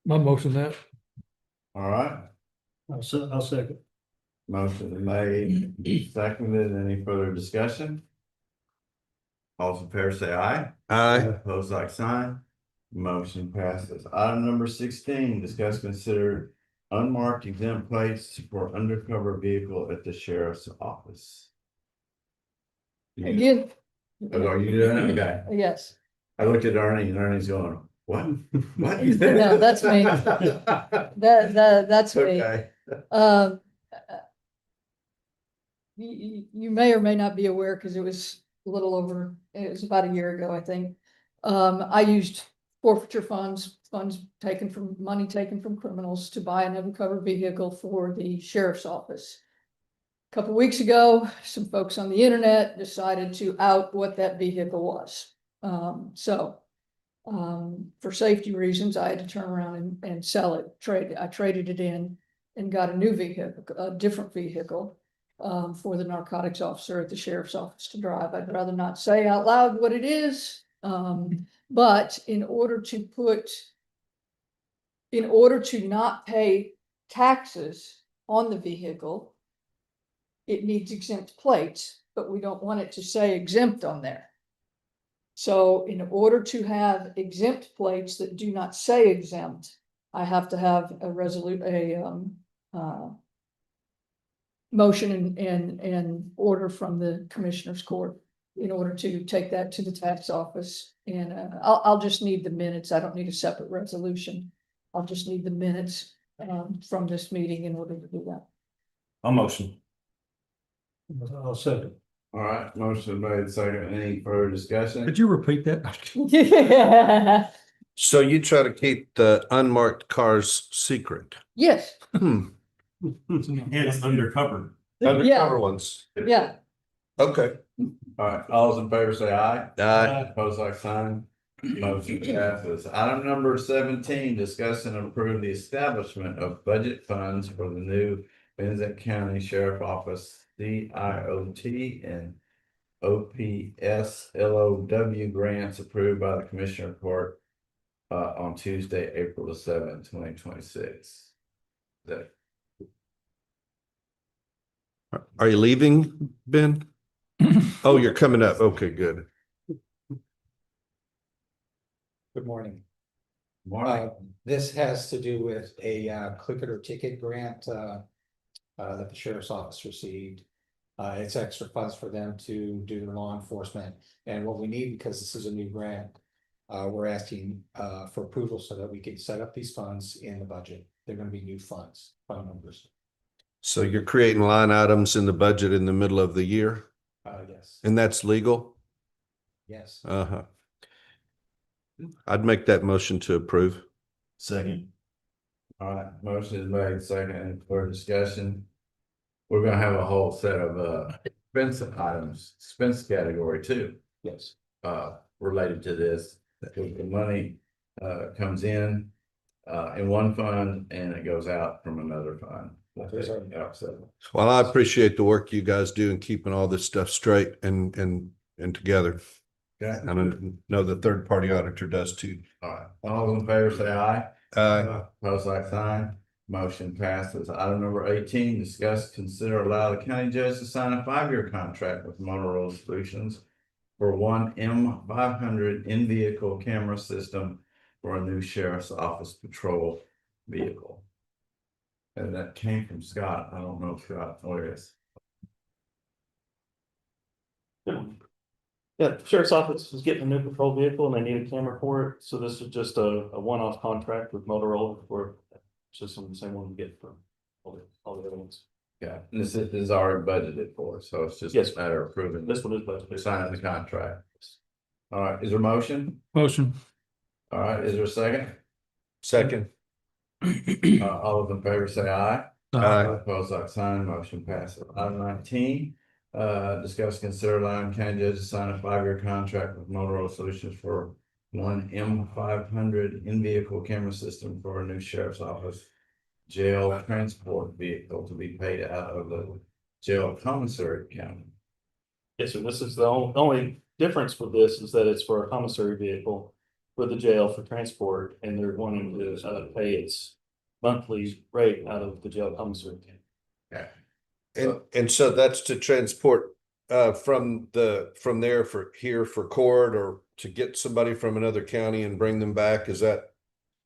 My motion that. All right, I'll second. motion made, seconded, any further discussion? All in favor say aye. Aye. Opposed, like sign. Motion passes. Item number 16, discuss consider unmarked exempt plates for undercover vehicle at the sheriff's office. Again. Are you doing it? Okay. Yes. I looked at Ernie and Ernie's going, what? What? No, that's me. That's me. Okay. You may or may not be aware, because it was it was about a year ago, I think. I used forfeiture funds taken from criminals to buy an uncovered vehicle for the sheriff's office. A couple weeks ago, some folks on the internet decided to out what that vehicle was. For safety reasons, I had to turn around and sell it, I traded it in and got a new vehicle, a different vehicle for the narcotics officer at the sheriff's office to drive. I'd rather not say out loud what it is. But in order to not pay taxes on the vehicle, it needs exempt plates, but we don't want it to say exempt on there. So in order to have exempt plates that do not say exempt, I have to have a motion and order from the commissioner's court in order to take that to the tax office. And I'll just need the minutes. I don't need a separate resolution. I'll just need the minutes from this meeting in order to do that. A motion. I'll second. All right, motion made, second, any further discussion? Could you repeat that? Yeah. So you try to keep the unmarked cars secret? Yes. Hmm. It's undercover. Undercover ones. Yeah. Okay. All right, all those in favor say aye. Aye. Opposed, like sign. Motion passes. Item number 17, discuss and approve the establishment of budget funds for the new Zandt County Sheriff Office CIOT and OPS LOW grants approved by the Commissioner Court on Tuesday, April the 7th, 2026. Are you leaving, Ben? Oh, you're coming up. Okay, good. Good morning. Morning. This has to do with a click it or ticket grant that the sheriff's office received. It's extra funds for them to do law enforcement. And what we need, because this is a new grant, we're asking for approval so that we can set up these funds in the budget. They're going to be new funds, fund numbers. So you're creating line items in the budget in the middle of the year, Yes. and that's legal? Yes. Uh-huh. I'd make that motion to approve. Second. All right, motion is made, second, any further discussion? We're gonna have a whole set of expense items, expense category too, Yes. related to this. The money comes in one fund and it goes out from another fund. Yeah, so, Well, I appreciate the work you guys do in keeping all this stuff straight and together. okay. And I know the third party auditor does too. All right, all in favor, say aye. Aye. Opposed, like sign. Motion passes. Item number 18, discuss, consider allow the county judge to sign a 5-year contract with Motorola Solutions for one M500 in-vehicle camera system for a new sheriff's office patrol vehicle. And that came from Scott. I don't know if Scott, is. Yeah, the sheriff's office is getting a new patrol vehicle and they need a camera for it, so this is just a one-off contract with Motorola for system, the same one we get from all the other ones. Yeah, and this is already budgeted for, so it's just Yes. a matter of approving This one is budgeted. signing the contract. All right, is there a motion? Motion. All right, is there a second? Second. All those in favor say aye. Aye. Opposed, like sign, motion passes. Item 19, discuss, consider allowing county judge to sign a 5-year contract with Motorola Solutions for one M500 in-vehicle camera system for a new sheriff's office jail transport vehicle to be paid out of the jail commissary account. Yes, sir, this is the only difference with this is that it's for a commissary vehicle for the jail for transport, and they're wanting to pay its monthly rate out of the jail commissary account. Yeah. And so that's to transport from there for here for court or to get somebody from another county and bring them back. Is that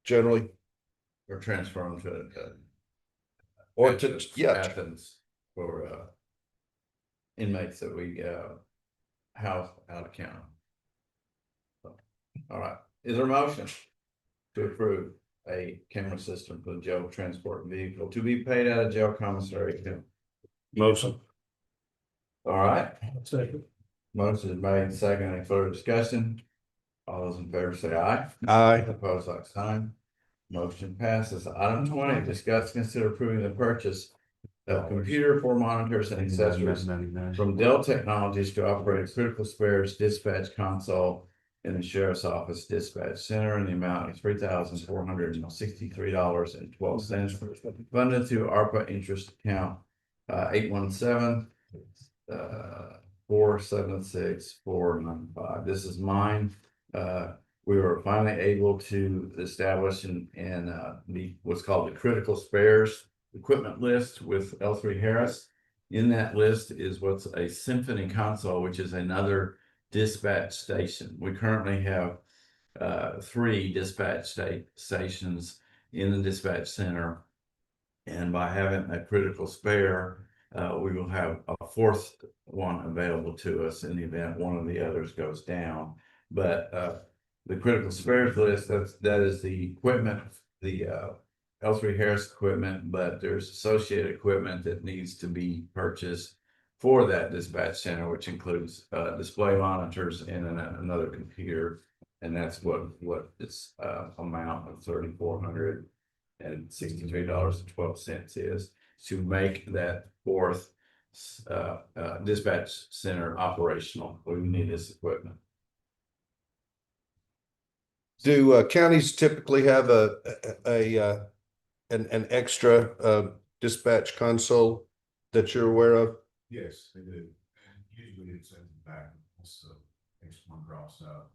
generally? Or transfer them to Or to, yeah, Athens for inmates that we house out of county. All right, is there a motion to approve a camera system for the jail transport vehicle to be paid out of jail commissary account? Motion. All right, Second. motion is made, second, any further discussion? All those in favor say aye. Aye. Opposed, like sign. Motion passes. Item 20, discuss, consider approving the purchase of computer for monitors and accessories from Dell Technologies to operate a critical spares dispatch console in the sheriff's office dispatch center in the amount of $3,463.12, funded through ARPA interest account 817-476-495. This is mine. We were finally able to establish and the what's called the critical spares equipment list with L3 Harris. In that list is what's a Symphony console, which is another dispatch station. We currently have 3 dispatch stations in the dispatch center, and by having a critical spare, we will have a 4th one available to us in the event one of the others goes down. But the critical spares list, that is the equipment, the L3 Harris equipment, but there's associated equipment that needs to be purchased for that dispatch center, which includes display monitors and another computer, and that's what its amount of $3,463.12 is to make that 4th dispatch center operational. We need this equipment. Do counties typically have an extra dispatch console that you're aware of? Yes, they do. And usually it's in the back, so next one drops out.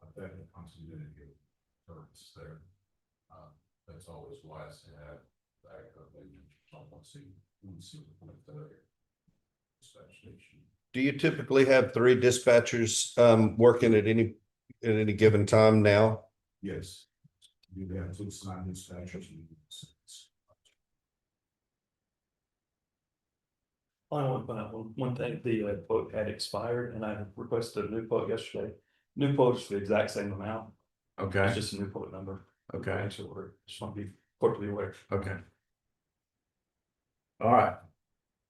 I bet it comes to the service there. That's always wise to have backup and someone see what the dispatch station. Do you typically have 3 dispatchers working at any given time now? Yes. You have 2 sign dispatchers. I want to point out one thing, the quote had expired and I requested a new quote yesterday. New quote is for the exact same amount. Okay. It's just a new quote number. Okay. Actually, just want to be quarterly aware. Okay. All right.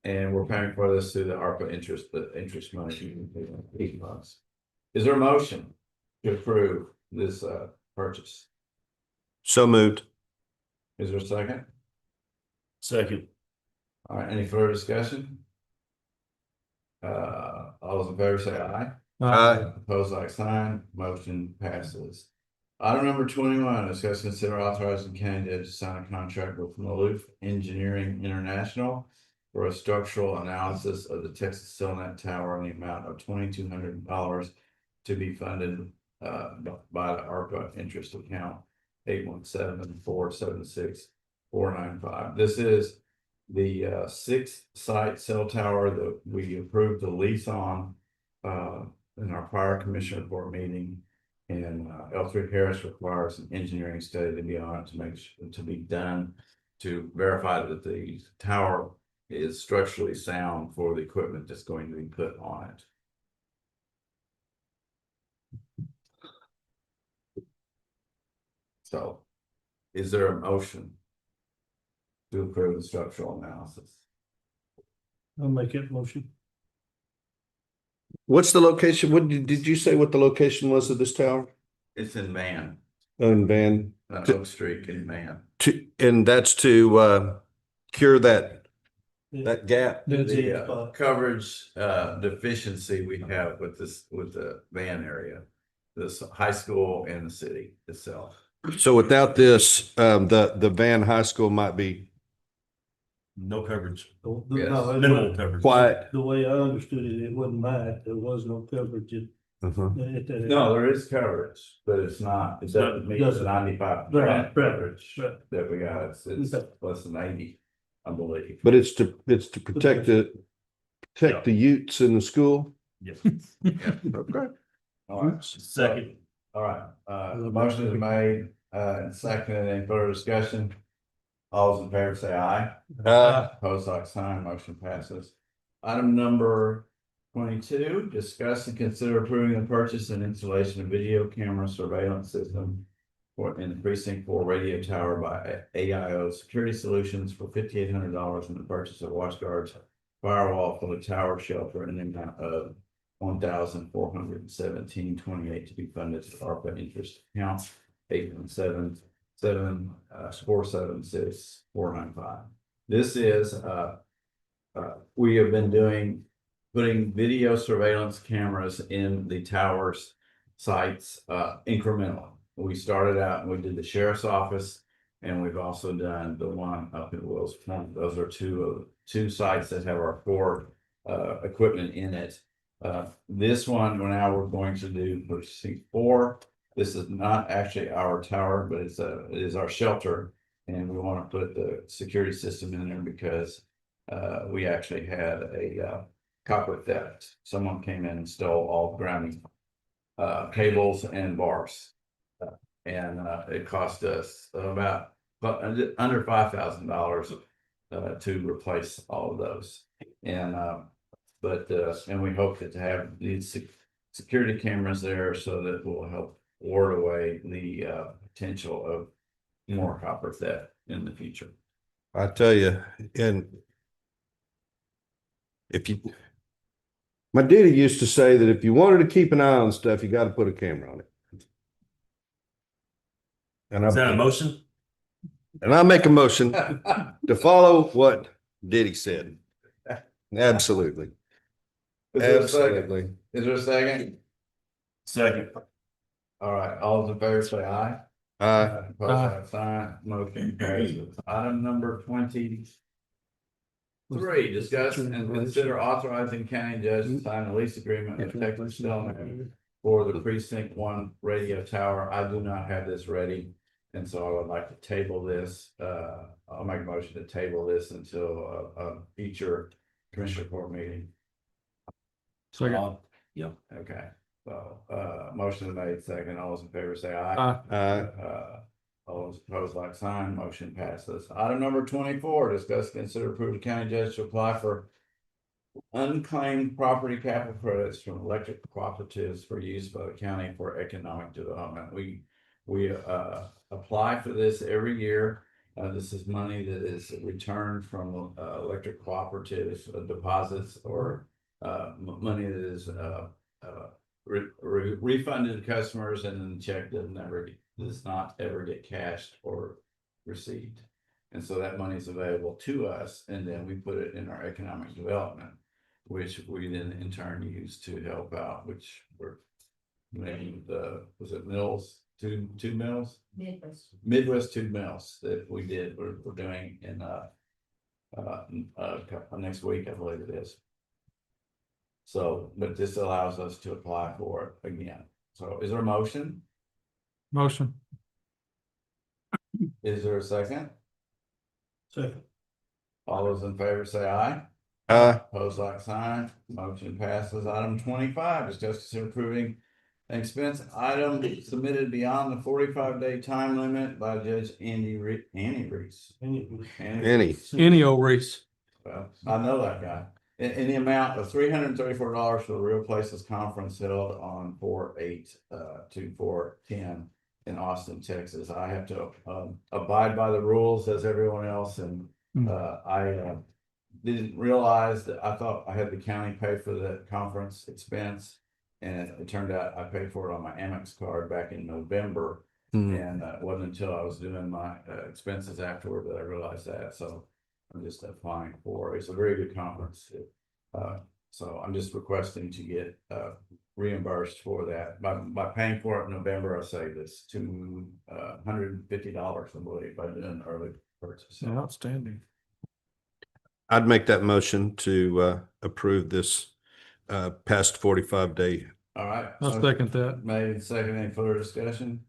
And we're paying for this through the ARPA interest, the interest money. Is there a motion to approve this purchase? So moved. Is there a second? Second. All right, any further discussion? All those in favor say aye. Aye. Opposed, like sign, motion passes. Item number 21, discuss consider authorizing county judge to sign a contract with Maloof Engineering International for a structural analysis of the Texas Cellnet Tower in the amount of $2,200 to be funded by the ARPA interest account 817-476-495. This is the sixth site cell tower that we approved the lease on in our prior commissioner board meeting. And L3 Harris requires an engineering study to be on it to be done to verify that the tower is structurally sound for the equipment that's going to be put on it. So, is there a motion to approve the structural analysis? I'll make it motion. What's the location? What did you say what the location was of this tower? It's in Van, In Van, Oak Street in Van. and that's to cure that gap. The coverage deficiency we have with the Van area, this high school and the city itself. So without this, the Van High School might be No coverage, Yes. minimal coverage. quiet. The way I understood it, it wasn't bad. There was no coverage. No, there is coverage, but it doesn't meet the 95% Right. coverage Right. that we got. It's Okay. less than 80, I believe. But it's to protect the youths in the school. Yes. Okay. All right. Second. All right, motion is made, and seconded. Any further discussion? All those in favor say aye. Opposed, like sign, motion passes. Item number 22, discuss and consider approving the purchase and installation of video camera surveillance system in the precinct 4 radio tower by AIO Security Solutions for $5,800 in the purchase of WatchGuard's firewall for the tower shelter in the amount of $1,417.28 to be funded to ARPA interest account 817-476-495. This is we have been putting video surveillance cameras in the towers sites incrementally. We started out and we did the sheriff's office, and we've also done the one up in Wills Point. Those are two sites that have our core equipment in it. This one, now we're going to do precinct 4. This is not actually our tower, but it is our shelter, and we want to put the security system in there because we actually had a copper theft. Someone came in and stole all the grounding cables and bars, and it cost us about under $5,000 to replace all of those. And and we hope to have these security cameras there so that will help ward away the potential of more copper theft in the future. I tell you, and my daddy used to say that if you wanted to keep an eye on stuff, you got to put a camera on it. And Is that a motion? And I make a motion to follow what Diddy said. Absolutely. Is there a Absolutely. second? Is there a second? Second. All right, all those in favor say aye. Opposed, like sign, motion passes. Item number 23, discuss and consider authorizing county judge to sign a lease agreement with Texas Cellnet for the precinct 1 radio tower. I do not have this ready, and so I would like to table this. I'll make a motion to table this until a future commissioner court meeting. Second. Yep. Okay, so, motion is made, second. All those in favor say aye. All those opposed, like sign, motion passes. Item number 24, discuss, consider, approve the county judge to apply for unclaimed property capital credits from electric cooperatives for use by the county for economic development. We apply for this every year. This is money that is returned from electric cooperatives, deposits, or money that is refunded to customers, and then the check does not ever get cashed or received. And so that money is available to us, and then we put it in our economic development, which we then in turn use to help out, which we're named was it Mills two mills? Midwest. Midwest tube mills that we did, we're doing in, next week, I believe it is. So, but this allows us to apply for it again. So is there a motion? Motion. Is there a second? Second. All those in favor say aye. Pose like sign, motion passes. Item 25, discuss consider approving an expense item submitted beyond the 45-day time limit by Judge Andy Reese. Any old race. Well, I know that guy. In the amount of $334 for the Real Places Conference held on 4/8/24/10 in Austin, Texas. I have to abide by the rules as everyone else, and I didn't realize that. I thought I had the county pay for the conference expense, and it turned out I paid for it on my Amex card back in November. And it wasn't until I was doing my expenses afterward that I realized that. So I'm just applying for it. It's a very good conference. So I'm just requesting to get reimbursed for that. By paying for it in November, I saved this $250, I believe, by doing an early purchase. Outstanding. I'd make that motion to approve this past 45-day. All right. I'll second that. Made and seconded. Any further discussion?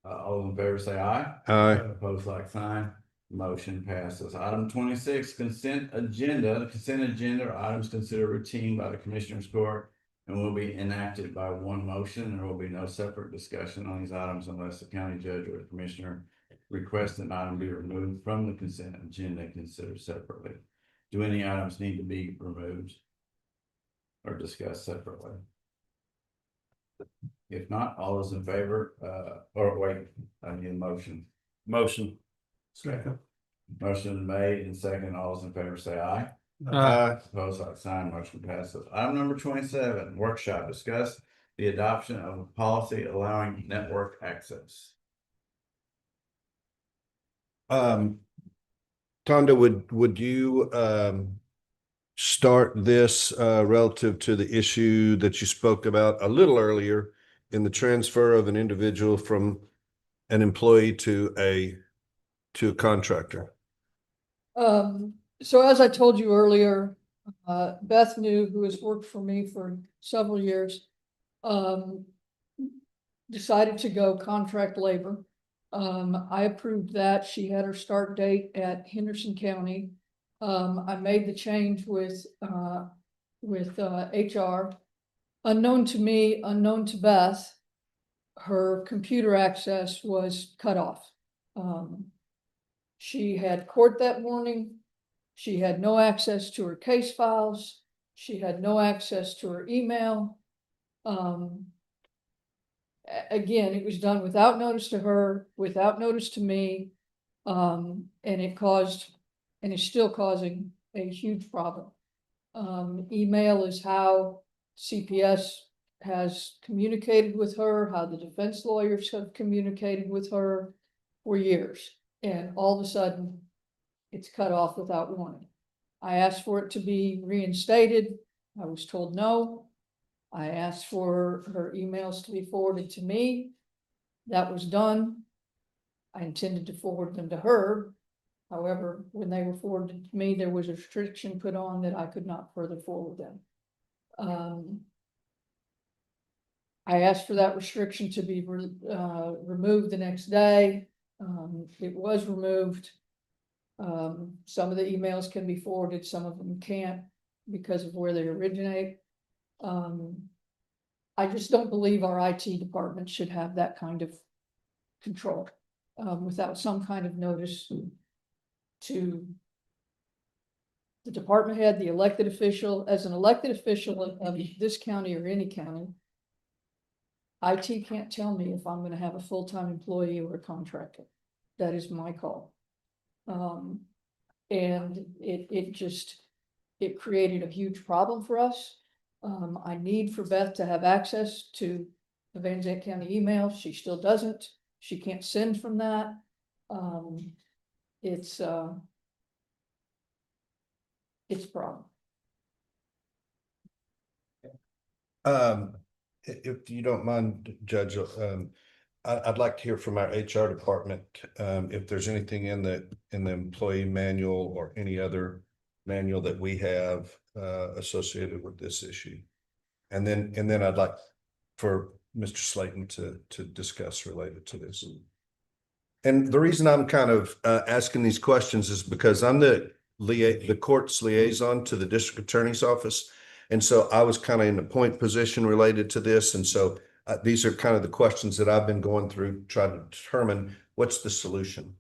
All in favor say aye. Aye. Opposed like sign. Motion passes. Item 26, consent agenda. The consent agenda are items considered routine by the Commissioners Court and will be enacted by one motion. There will be no separate discussion on these items unless the county judge or the commissioner requests an item be removed from the consent agenda and considered separately. Do any items need to be removed or discussed separately? If not, all those in favor, or wait, I need a motion. Motion. Second. Motion made and second. All those in favor say aye. Opposed like sign. Motion passes. Item number 27, workshop. Discuss the adoption of a policy allowing network access. Tonda, would you start this relative to the issue that you spoke about a little earlier in the transfer of an individual from an employee to a contractor? So as I told you earlier, Beth New, who has worked for me for several years, decided to go contract labor. I approved that. She had her start date at Henderson County. I made the change with HR. Unknown to me, unknown to Beth, her computer access was cut off. She had court that morning. She had no access to her case files. She had no access to her email. Again, it was done without notice to her, without notice to me. And it caused, and is still causing, a huge problem. Email is how CPS has communicated with her, how the defense lawyers have communicated with her for years. And all of a sudden, it's cut off without warning. I asked for it to be reinstated. I was told no. I asked for her emails to be forwarded to me. That was done. I intended to forward them to her. However, when they were forwarded to me, there was a restriction put on that I could not further forward them. I asked for that restriction to be removed the next day. It was removed. Some of the emails can be forwarded, some of them can't because of where they originate. I just don't believe our IT department should have that kind of control without some kind of notice to the department head, the elected official. As an elected official of this county or any county, IT can't tell me if I'm going to have a full-time employee or a contractor. That is my call. And it created a huge problem for us. I need for Beth to have access to the Van Zandt County email. She still doesn't. She can't send from that. It's a problem. If you don't mind, Judge, I'd like to hear from our HR department, if there's anything in the employee manual or any other manual that we have, associated with this issue. And then I'd like for Mr. Slayton to discuss related to this. And the reason I'm kind of, asking these questions is because I'm the court's liaison to the district attorney's office. And so I was kind of in the point position related to this. And so these are kind of the questions that I've been going through, trying to determine what's the solution.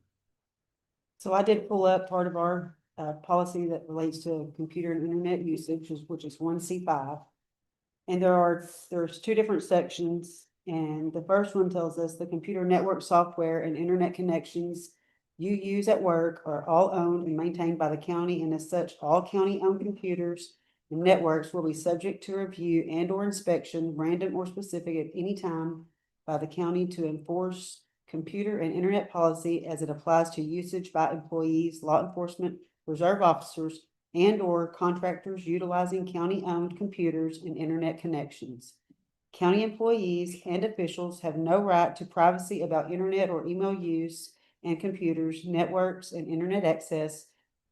So I did pull up part of our policy that relates to computer and internet usage, which is 1C5. And there's two different sections. And the first one tells us the computer network software and internet connections you use at work are all owned and maintained by the county, and as such, all county-owned computers and networks will be subject to review and or inspection, random or specific at any time by the county to enforce computer and internet policy as it applies to usage by employees, law enforcement, reserve officers, and or contractors utilizing county-owned computers and internet connections. County employees and officials have no right to privacy about internet or email use and computers, networks, and internet access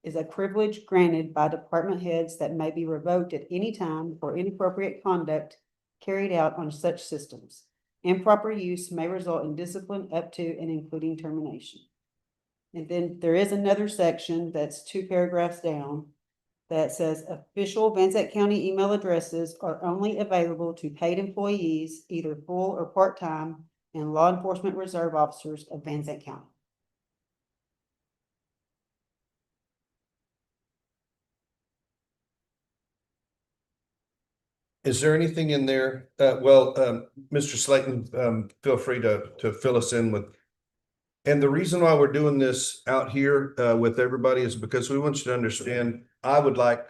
is a privilege granted by department heads that may be revoked at any time for inappropriate conduct carried out on such systems. Improper use may result in discipline up to and including termination. And then there is another section that's 2 paragraphs down that says official Van County email addresses are only available to paid employees, either full or part-time, and law enforcement reserve officers of Van County. Is there anything in there? Mr. Slayton, feel free to fill us in with. And the reason why we're doing this out here with everybody is because we want you to understand. I would like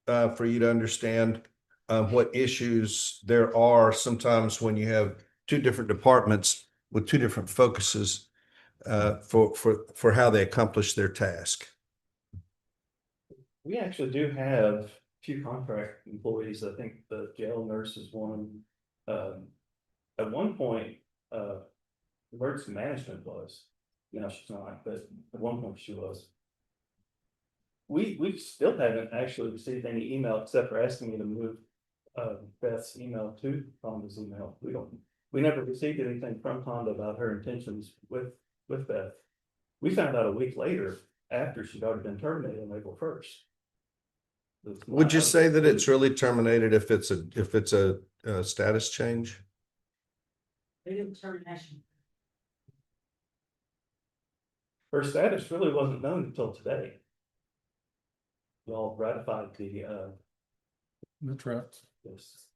for you to understand what issues there are sometimes when you have 2 different departments with 2 different focuses for how they accomplish their task. We actually do have a few contract employees. I think the jail nurse is one. At one point, emergency management was, she's not, but at one point she was. We still haven't actually received any email except for asking me to move Beth's email to Tonda's email. We never received anything from Tonda about her intentions with Beth. We found out a week later after she'd already been terminated on April 1st. Would you say that it's really terminated if it's a status change? They didn't termination. Her status really wasn't known until today. Y'all ratified the That's right. yes.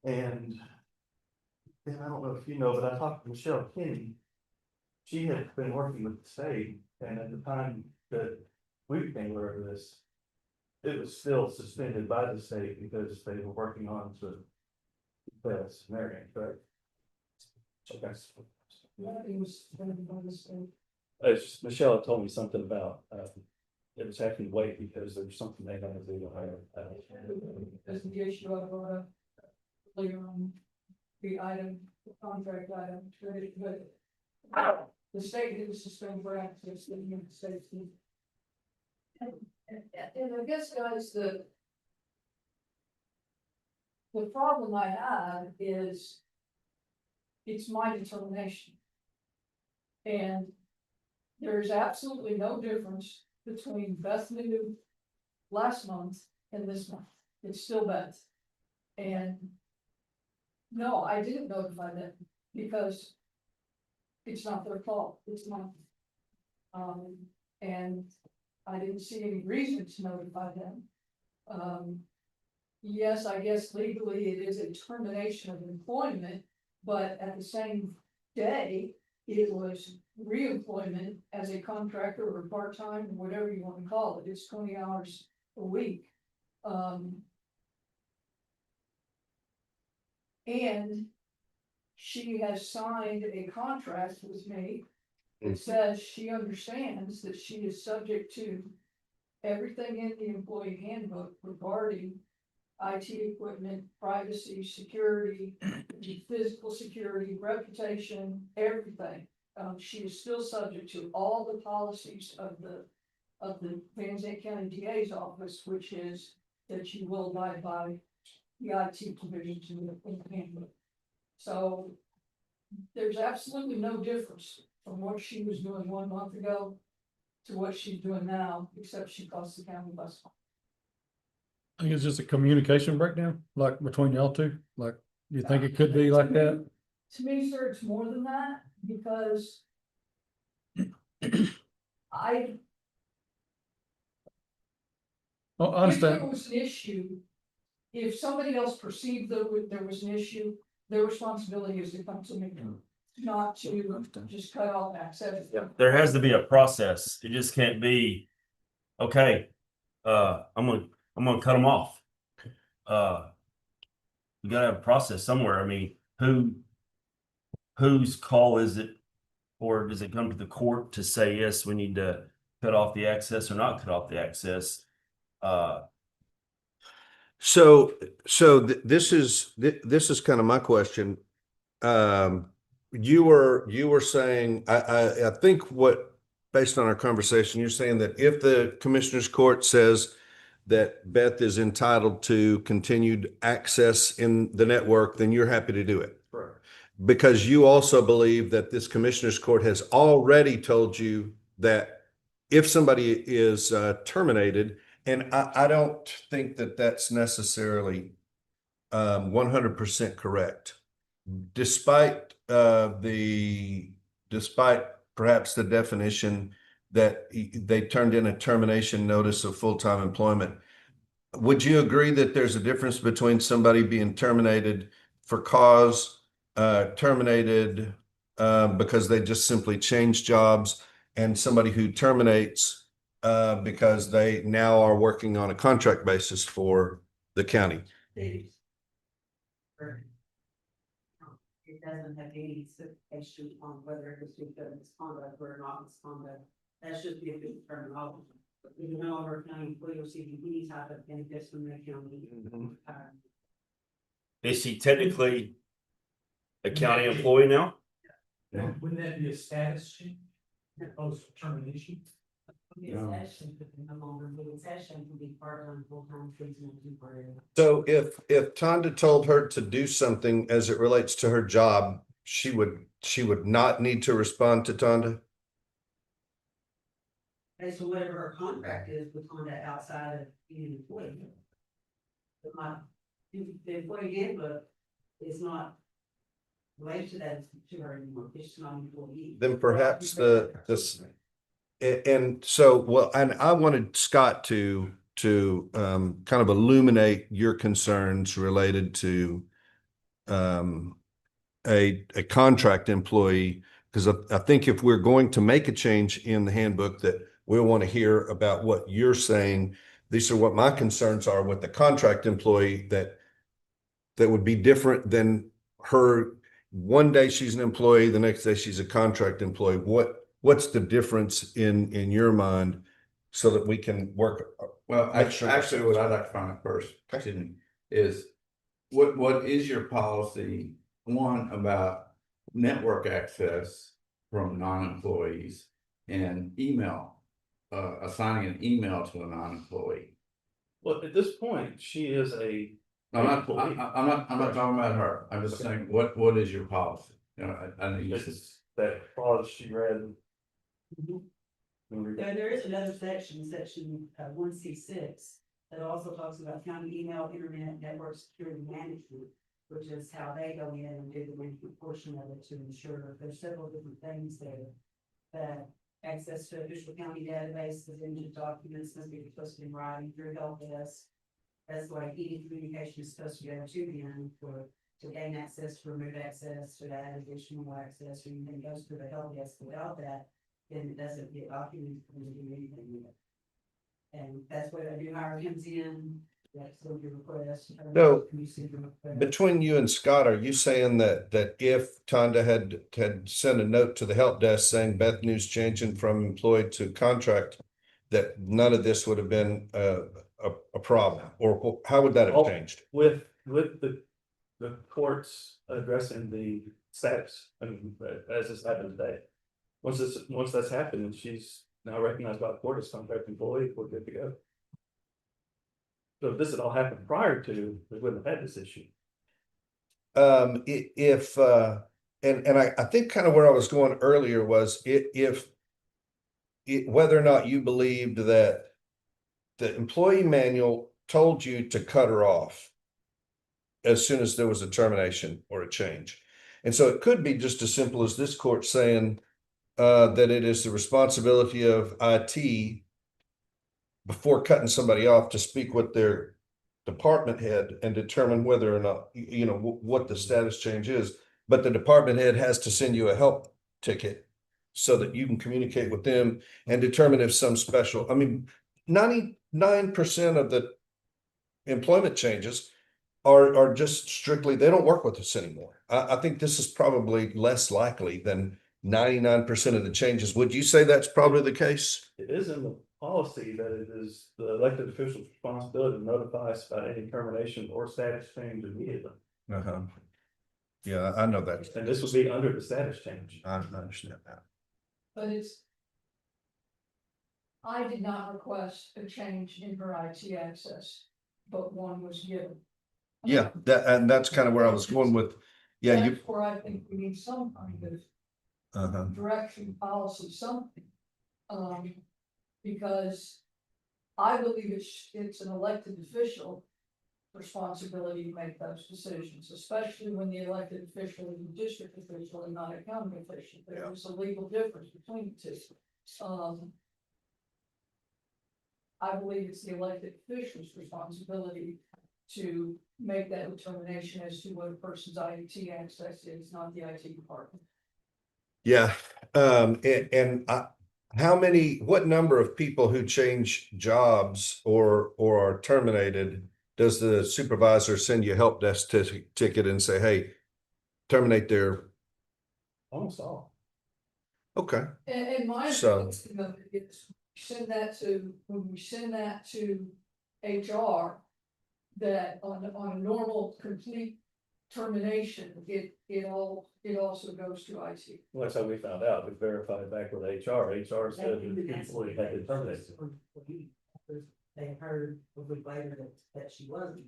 And then I don't know if you know, but I talked to Michelle Kinney. She had been working with the state, and at the time that we became aware of this, it was still suspended by the state because they were working on the scenario, correct? Okay. Michelle had told me something about it was having to wait because there's something they had to do. As the issue I brought up earlier on the item, the contract item, but the state didn't suspend for access to the United States. And I guess, guys, the problem I have is it's my determination. And there's absolutely no difference between Beth knew last month and this month. It's still Beth. And no, I didn't notify them because it's not their fault. It's mine. And I didn't see any reason to notify them. Yes, I guess legally it is a termination of employment, but at the same day, it was reemployment as a contractor or part-time, whatever you want to call it. It's 20 hours a week. And she has signed a contract with me. It says she understands that she is subject to everything in the employee handbook regarding IT equipment, privacy, security, physical security, reputation, everything. She is still subject to all the policies of the Van Zandt County DA's office, which is that you will abide by the IT provisions in the handbook. So there's absolutely no difference from what she was doing 1 month ago to what she's doing now, except she costs the county less. I think it's just a communication breakdown, like between y'all two, like, you think it could be like that? To me, sir, it's more than that, because I, Oh, I if there understand. was an issue, if somebody else perceived that there was an issue, their responsibility is to come to me, not to just cut off access. There has to be a process. It just can't be, okay, I'm gonna cut them off. You gotta have a process somewhere. I mean, whose call is it? Or does it come to the court to say, yes, we need to cut off the access or not cut off the access? So this is kind of my question. You were saying, I think based on our conversation, you're saying that if the commissioner's court says that Beth is entitled to continued access in the network, then you're happy to do it. Correct. Because you also believe that this commissioner's court has already told you that if somebody is terminated, and I don't think that that's necessarily 100% correct. Despite perhaps the definition that they turned in a termination notice of full-time employment. Would you agree that there's a difference between somebody being terminated for cause, terminated because they just simply changed jobs, and somebody who terminates because they now are working on a contract basis for the county? It doesn't have any specification on whether it was due to misconduct or not misconduct. That's just the official terminology. You know, our county employee receiving any type of benefits from the county. Is she technically a county employee now? Wouldn't that be a status change? Opposed to termination? So if Tonda told her to do something as it relates to her job, she would not need to respond to Tonda? As to whatever her contract is with Honda outside of being employed. But the employee handbook is not related to that to her anymore, it's not an employee. Then perhaps and so, well, and I wanted Scott to kind of illuminate your concerns related to a contract employee, because I think if we're going to make a change in the handbook, that we'll want to hear about what you're saying. These are what my concerns are with the contract employee, that would be different than her. One day she's an employee, the next day she's a contract employee. What's the difference in your mind, so that we can work? Well, actually, what I'd like to find out first, is what is your policy, one, about network access from non-employees and email, assigning an email to a non-employee? Well, at this point, she is I'm not talking about her. I'm just saying, what is your policy? You know, I need that clause she read. There is another section 1C6, that also talks about county email, internet, network security management, which is how they go in and do the management portion of it to ensure that there's several different things there. That access to official county databases, engine documents must be posted in writing through help desk. That's why any communication is supposed to go to them to gain access, to remove access, to add additional access, or anything goes to the help desk. Without that, then it doesn't get documented or do anything with it. And that's where the new hire comes in. That's the request. So, between you and Scott, are you saying that if Tonda had sent a note to the help desk saying Beth News changing from employed to contract, that none of this would have been a problem, or how would that have Oh. changed? With the courts addressing the status, I mean, as this happened today. Once that's happened, and she's now recognized by the court as contract employee, we're good to go. So if this had all happened prior to, we wouldn't have had this issue. If, and I think kind of where I was going earlier was if whether or not you believed that the employee manual told you to cut her off as soon as there was a termination or a change. And so it could be just as simple as this court saying that it is the responsibility of IT before cutting somebody off to speak with their department head and determine whether or not, you know, what the status change is. But the department head has to send you a help ticket so that you can communicate with them and determine if some special, I mean, 99% of the employment changes are just strictly, they don't work with us anymore. I think this is probably less likely than 99% of the changes. Would you say that's probably the case? It is in the policy that it is the elected official's responsibility to notify us about any termination or status change immediately. Uh-huh. Yeah, I know that. And this would be under the status change. I understand that. But I did not request a change in her IT access, but one was given. Yeah, and that's kind of where I was going with, yeah, you. That's where I think we need some kind of Uh-huh. direction, policy, something. Because I believe it's an elected official responsibility to make those decisions, especially when the elected official is a district official and not a county official. There's a legal difference between the two. I believe it's the elected official's responsibility to make that determination as to what a person's IT access is, not the IT department. Yeah, what number of people who change jobs or are terminated, does the supervisor send you a help desk ticket and say, hey, terminate their? Almost all. Okay. And my So- understanding of it is, when we send that to HR, that on a normal complete termination, it also goes to IT. Well, that's how we found out. We verified back with HR. HR said that the employee had been terminated. They heard a week later that she wasn't.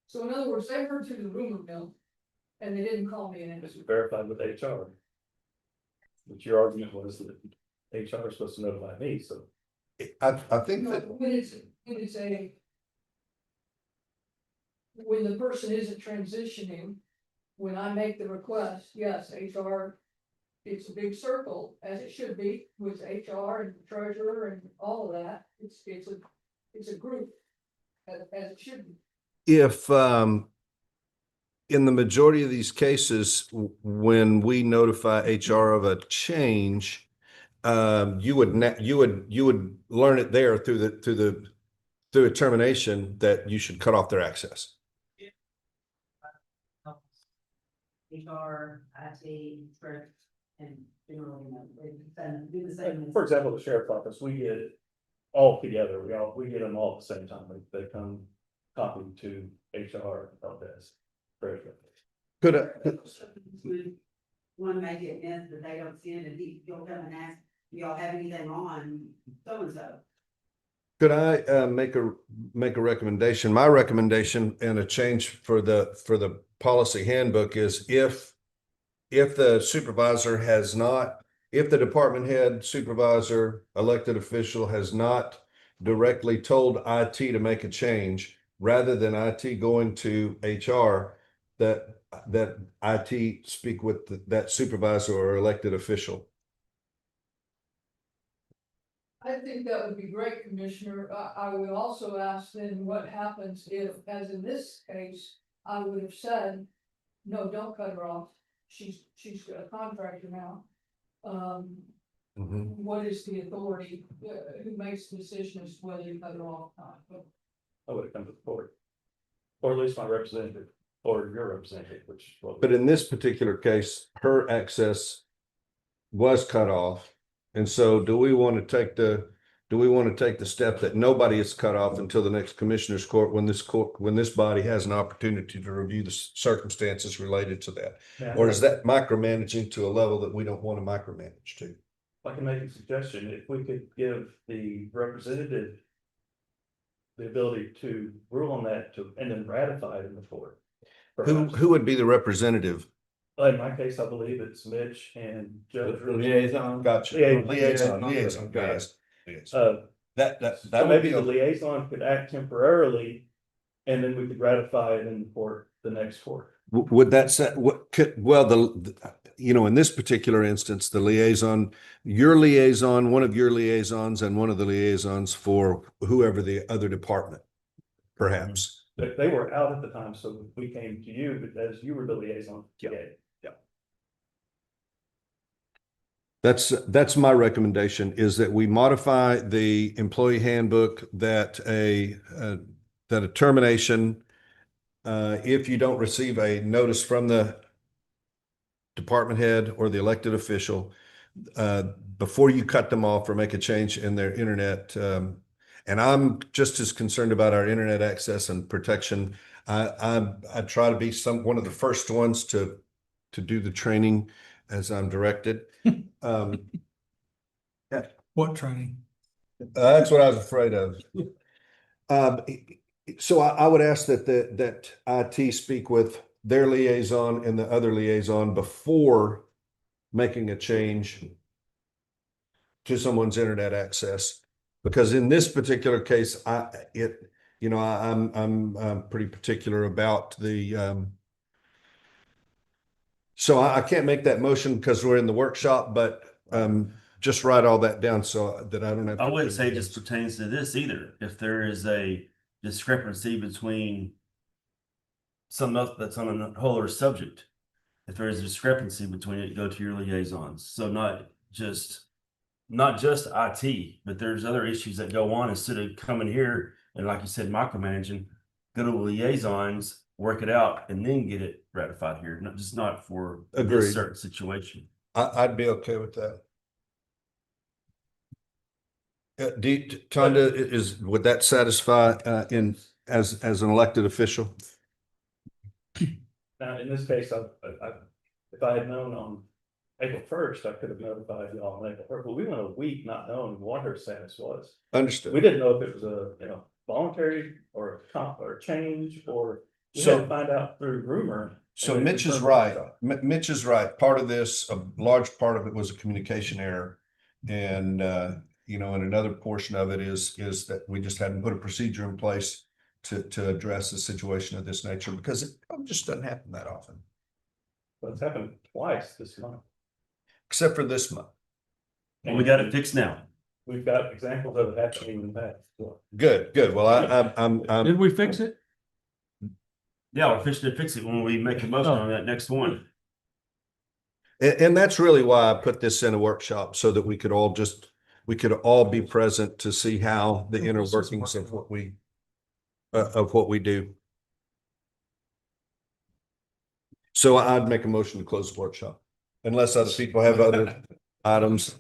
So in other words, they heard through the rumor mill, and they didn't call me in. This was verified with HR. But your argument was that HR is supposed to notify me, so. I think No, that, when the person isn't transitioning, when I make the request, yes, HR, it's a big circle, as it should be, with HR and treasurer and all of that. It's a group, as it should be. if, in the majority of these cases, when we notify HR of a change, you would learn it there through a termination that you should cut off their access. HR, IT, and generally, do the same. For example, the sheriff's office, we get it all together. We get them all at the same time. They come copied to HR help desk. Could I, One may get missed, but they don't send it, you'll come and ask, y'all have anything on so-and-so? could I make a recommendation? My recommendation and a change for the policy handbook is if the supervisor has not, if the department head, supervisor, elected official has not directly told IT to make a change, rather than IT going to HR, that IT speak with that supervisor or elected official. I think that would be great, Commissioner. I would also ask then what happens if, as in this case, I would have said, no, don't cut her off. She's a contractor now. What is the authority, who makes the decision as to whether you cut her off or not? I would have come to the court. Or at least my representative, or your representative, which is what. But in this particular case, her access was cut off. And so do we want to take the do we want to take the step that nobody is cut off until the next commissioner's court, when this body has an opportunity to review the circumstances related to that? Or is that micromanaging to a level that we don't want to micromanage to? I can make a suggestion, if we could give the representative the ability to rule on that and then ratify it in the court. Who would be the representative? In my case, I believe it's Mitch and Judge. Liaison. Gotcha. Liaison. Liaison. So That would maybe be, the liaison could act temporarily, and then we could ratify it in court, the next court. would that set, what could, well, in this particular instance, the liaison, your liaison, one of your liaisons and one of the liaisons for whoever the other department, perhaps. They were out at the time, so we came to you, but as you were the liaison. Yeah. That's my recommendation, is that we modify the employee handbook that a termination, if you don't receive a notice from the department head or the elected official, before you cut them off or make a change in their internet, and I'm just as concerned about our internet access and protection. I try to be one of the first ones to do the training as I'm directed. What training? That's what I was afraid of. So I would ask that IT speak with their liaison and the other liaison before making a change to someone's internet access. Because in this particular case, I'm pretty particular about the, so I can't make that motion because we're in the workshop, but just write all that down so that I don't have. I wouldn't say it just pertains to this either. If there is a discrepancy between something else that's on a whole other subject, if there is a discrepancy between it, go to your liaisons. So not just IT, but there's other issues that go on instead of coming here and, like you said, micromanaging. Go to the liaisons, work it out, and then get it ratified here. Not for this certain situation. I'd be okay with that. Tonda, would that satisfy as an elected official? Now, in this case, if I had known on April 1st, I could have notified y'all on April 1st, but we went a week not knowing what her status was. Understood. We didn't know if it was a, voluntary or a change, or we had to find out through rumor. So Mitch is right. Mitch is right. Part of this, a large part of it was a communication error. And, and another portion of it is that we just hadn't put a procedure in place to address a situation of this nature, because it just doesn't happen that often. But it's happened twice this month. Except for this month. Well, we got it fixed now. We've got examples of it happening in the past. Good. Well, I'm Did we fix it? Yeah, we're fixing to fix it when we make a motion on that next one. And that's really why I put this in a workshop, so that we could all be present to see how the inner workings of what we do. So I'd make a motion to close the workshop, unless other people have other items.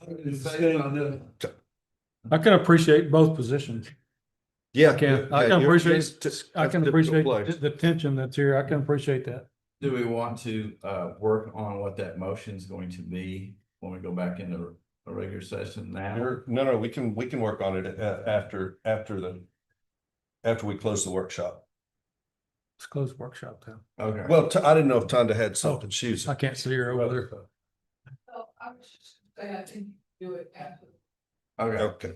I can appreciate both positions. Yeah, I can appreciate the tension that's here. I can appreciate that. Do we want to work on what that motion is going to be when we go back into a regular session now? No, we can work on it after we close the workshop. Let's close the workshop now. Okay. Well, I didn't know if Tonda had something. I can't see her over there. I was just saying, I think do it after. Okay.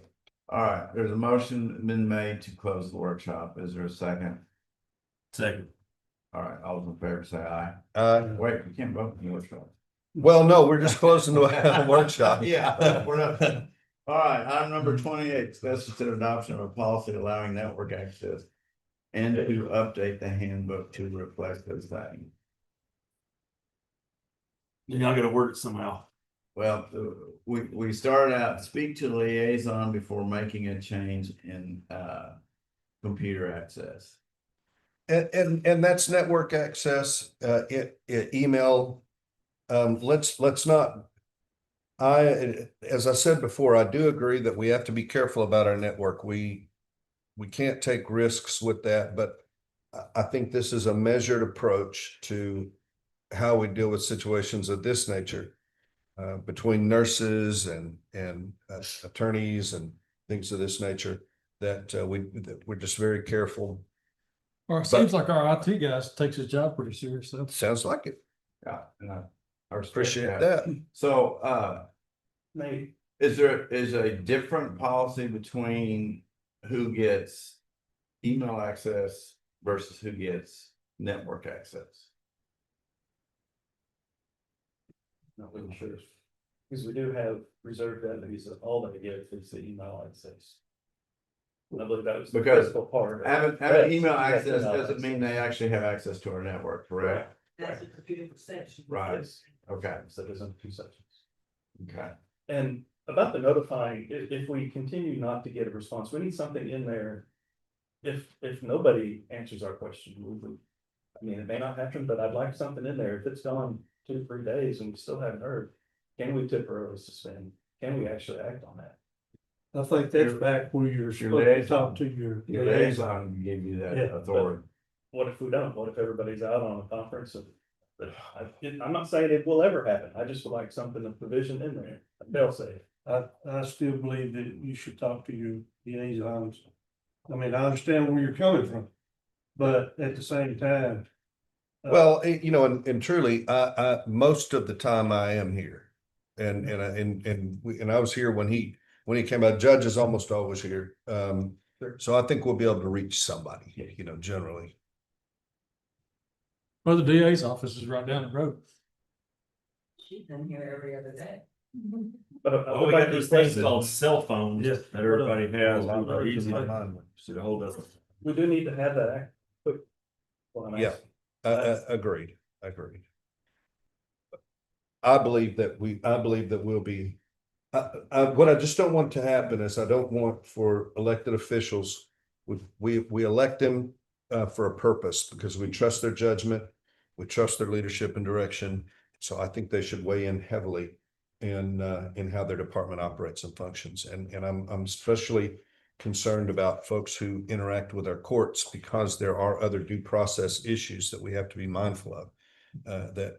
All right. There's a motion been made to close the workshop. Is there a second? Second. All right. All those in favor say aye. Wait, we can't vote in the workshop. Well, no, we're just closing the workshop. Yeah, we're not. All right. Item number 28, discuss consider adoption of a policy allowing network access and to update the handbook to reflect those things. Yeah, I gotta word it somehow. Well, we started out, speak to liaison before making a change in computer access. And that's network access, email. Let's not, as I said before, I do agree that we have to be careful about our network. We can't take risks with that, but I think this is a measured approach to how we deal with situations of this nature. Between nurses and attorneys and things of this nature, that we're just very careful. Or it seems like our IT guys takes his job pretty seriously. Sounds like it. Yeah, and I respect Appreciate that. So, Nate, is a different policy between who gets email access versus who gets network access? Not really sure, because we do have reserved entities that all they get is the email access. I believe that was the Because critical part. Having email access doesn't mean they actually have access to our network, correct? That's a computer perception. Right, okay, So there's only two sections. okay. And about the notifying, if we continue not to get a response, we need something in there. If nobody answers our question, I mean, it may not happen, but I'd like something in there. If it's gone 2 to 3 days and we still haven't heard, can we temporarily suspend? Can we actually act on that? I think that's back where you're supposed to liaison. talk to your Your liaison. liaison give you that Yeah, authority. What if we don't? What if everybody's out on a conference? I'm not saying it will ever happen. I just would like something, a provision in there. They'll say, I still believe that you should talk to your liaisons. I mean, I understand where you're coming from, but at the same time. Well, and truly, most of the time I am here. And I was here when he came out. Judge is almost always here. So I think we'll be able to reach somebody, generally. Well, the DA's office is right down the road. She's in here every other day. but Well, we got these things called cell phones Yeah. that everybody has. Well, They're easy my to mind went. get a hold of. we do need to have that quick. Yeah. Agreed. I believe that we'll be, what I just don't want to happen is I don't want for elected officials, we elect them for a purpose because we trust their judgment, we trust their leadership and direction. So I think they should weigh in heavily in how their department operates and functions. And I'm especially concerned about folks who interact with our courts because there are other due process issues that we have to be mindful of, that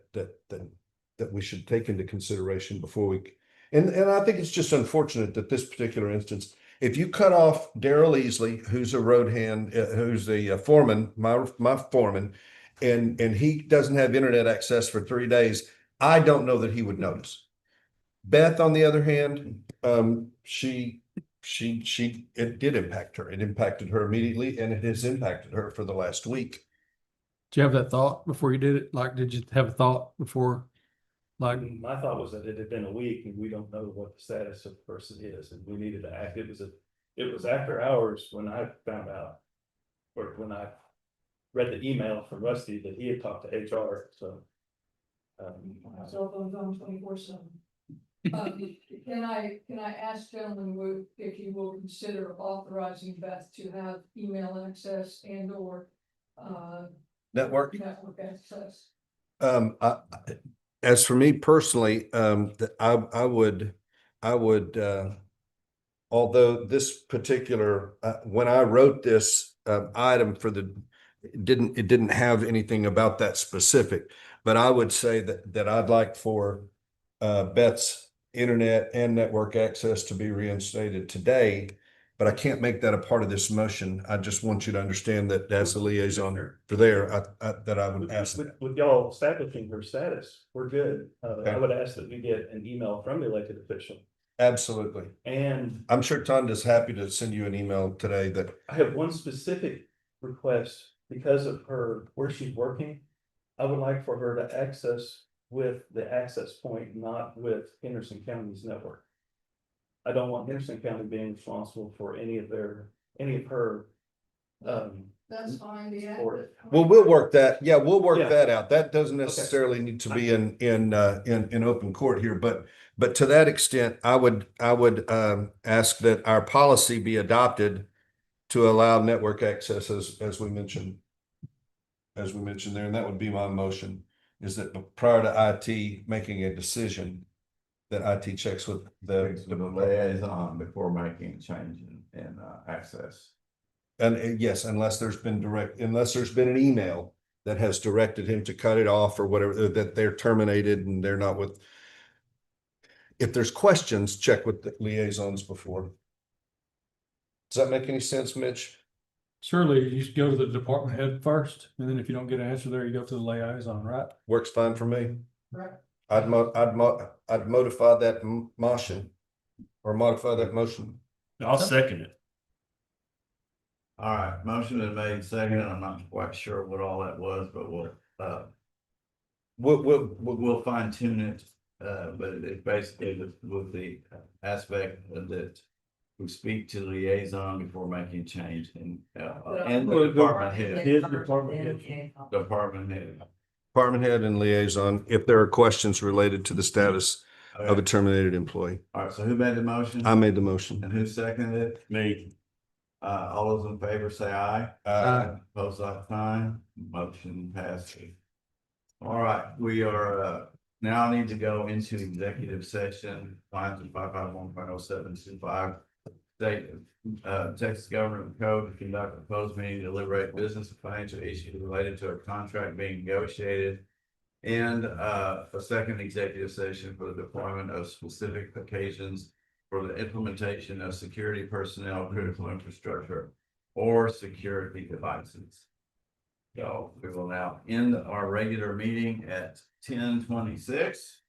we should take into consideration before we. And I think it's just unfortunate that this particular instance, if you cut off Daryl Easley, who's a road hand, who's the foreman, my foreman, and he doesn't have internet access for 3 days, I don't know that he would notice. Beth, on the other hand, it did impact her. It impacted her immediately, and it has impacted her for the last week. Did you have that thought before you did it? Like, did you have a thought before? Like, My thought was that it had been a week and we don't know what the status of the person is and we needed to act. It was after hours when I found out. Or when I read the email from Rusty that he had talked to HR, so. Cell phone's on 24/7. Can I ask gentlemen if you will consider authorizing Beth to have email access and or Network. access? As for me personally, I would, although this particular, when I wrote this item for it didn't have anything about that specific, but I would say that I'd like for Beth's internet and network access to be reinstated today, but I can't make that a part of this motion. I just want you to understand that as the liaison for there, that I would ask that. With y'all establishing her status, we're good. Okay. I would ask that we get an email from the elected official. Absolutely. And I'm sure Tonda's happy to send you an email today that. I have one specific request because of where she's working. I would like for her to access with the access point, not with Henderson County's network. I don't want Henderson County being responsible for any of her. That's fine. Well, we'll work that. Yeah, we'll work Yeah. that out. That doesn't necessarily need to be in open court here, but to that extent, I would ask that our policy be adopted to allow network access as we mentioned there, and that would be my motion, is that prior to IT making a decision, that IT checks with the, The liaison before making a change in access. and yes, unless there's been an email that has directed him to cut it off or whatever, that they're terminated and they're not with. If there's questions, check with the liaisons before. Does that make any sense, Mitch? Surely you should go to the department head first, and then if you don't get an answer there, you go to the liaison, right? Works fine for me. Right. I'd modify that motion or modify that motion. I'll second it. All right, motion is made second. I'm not quite sure what all that was, but we'll fine tune it. But it basically with the aspect that we speak to liaison before making a change and the department head. His department head. Department head and liaison, if there are questions related to the status of a Okay. terminated employee. All right, so who made the motion? I made the motion. And who seconded it? Me. All those in favor say aye. Opposed, like sign. Motion passes. All right, we are, now need to go into executive session, lines of 551.0725. State, Texas Government Code to conduct a proposed meeting to deliberate business and financial issues related to a contract being negotiated. And, a second executive session for the deployment of specific occasions for the implementation of security personnel, critical infrastructure, or security devices. So we will now end our regular meeting at 10:26.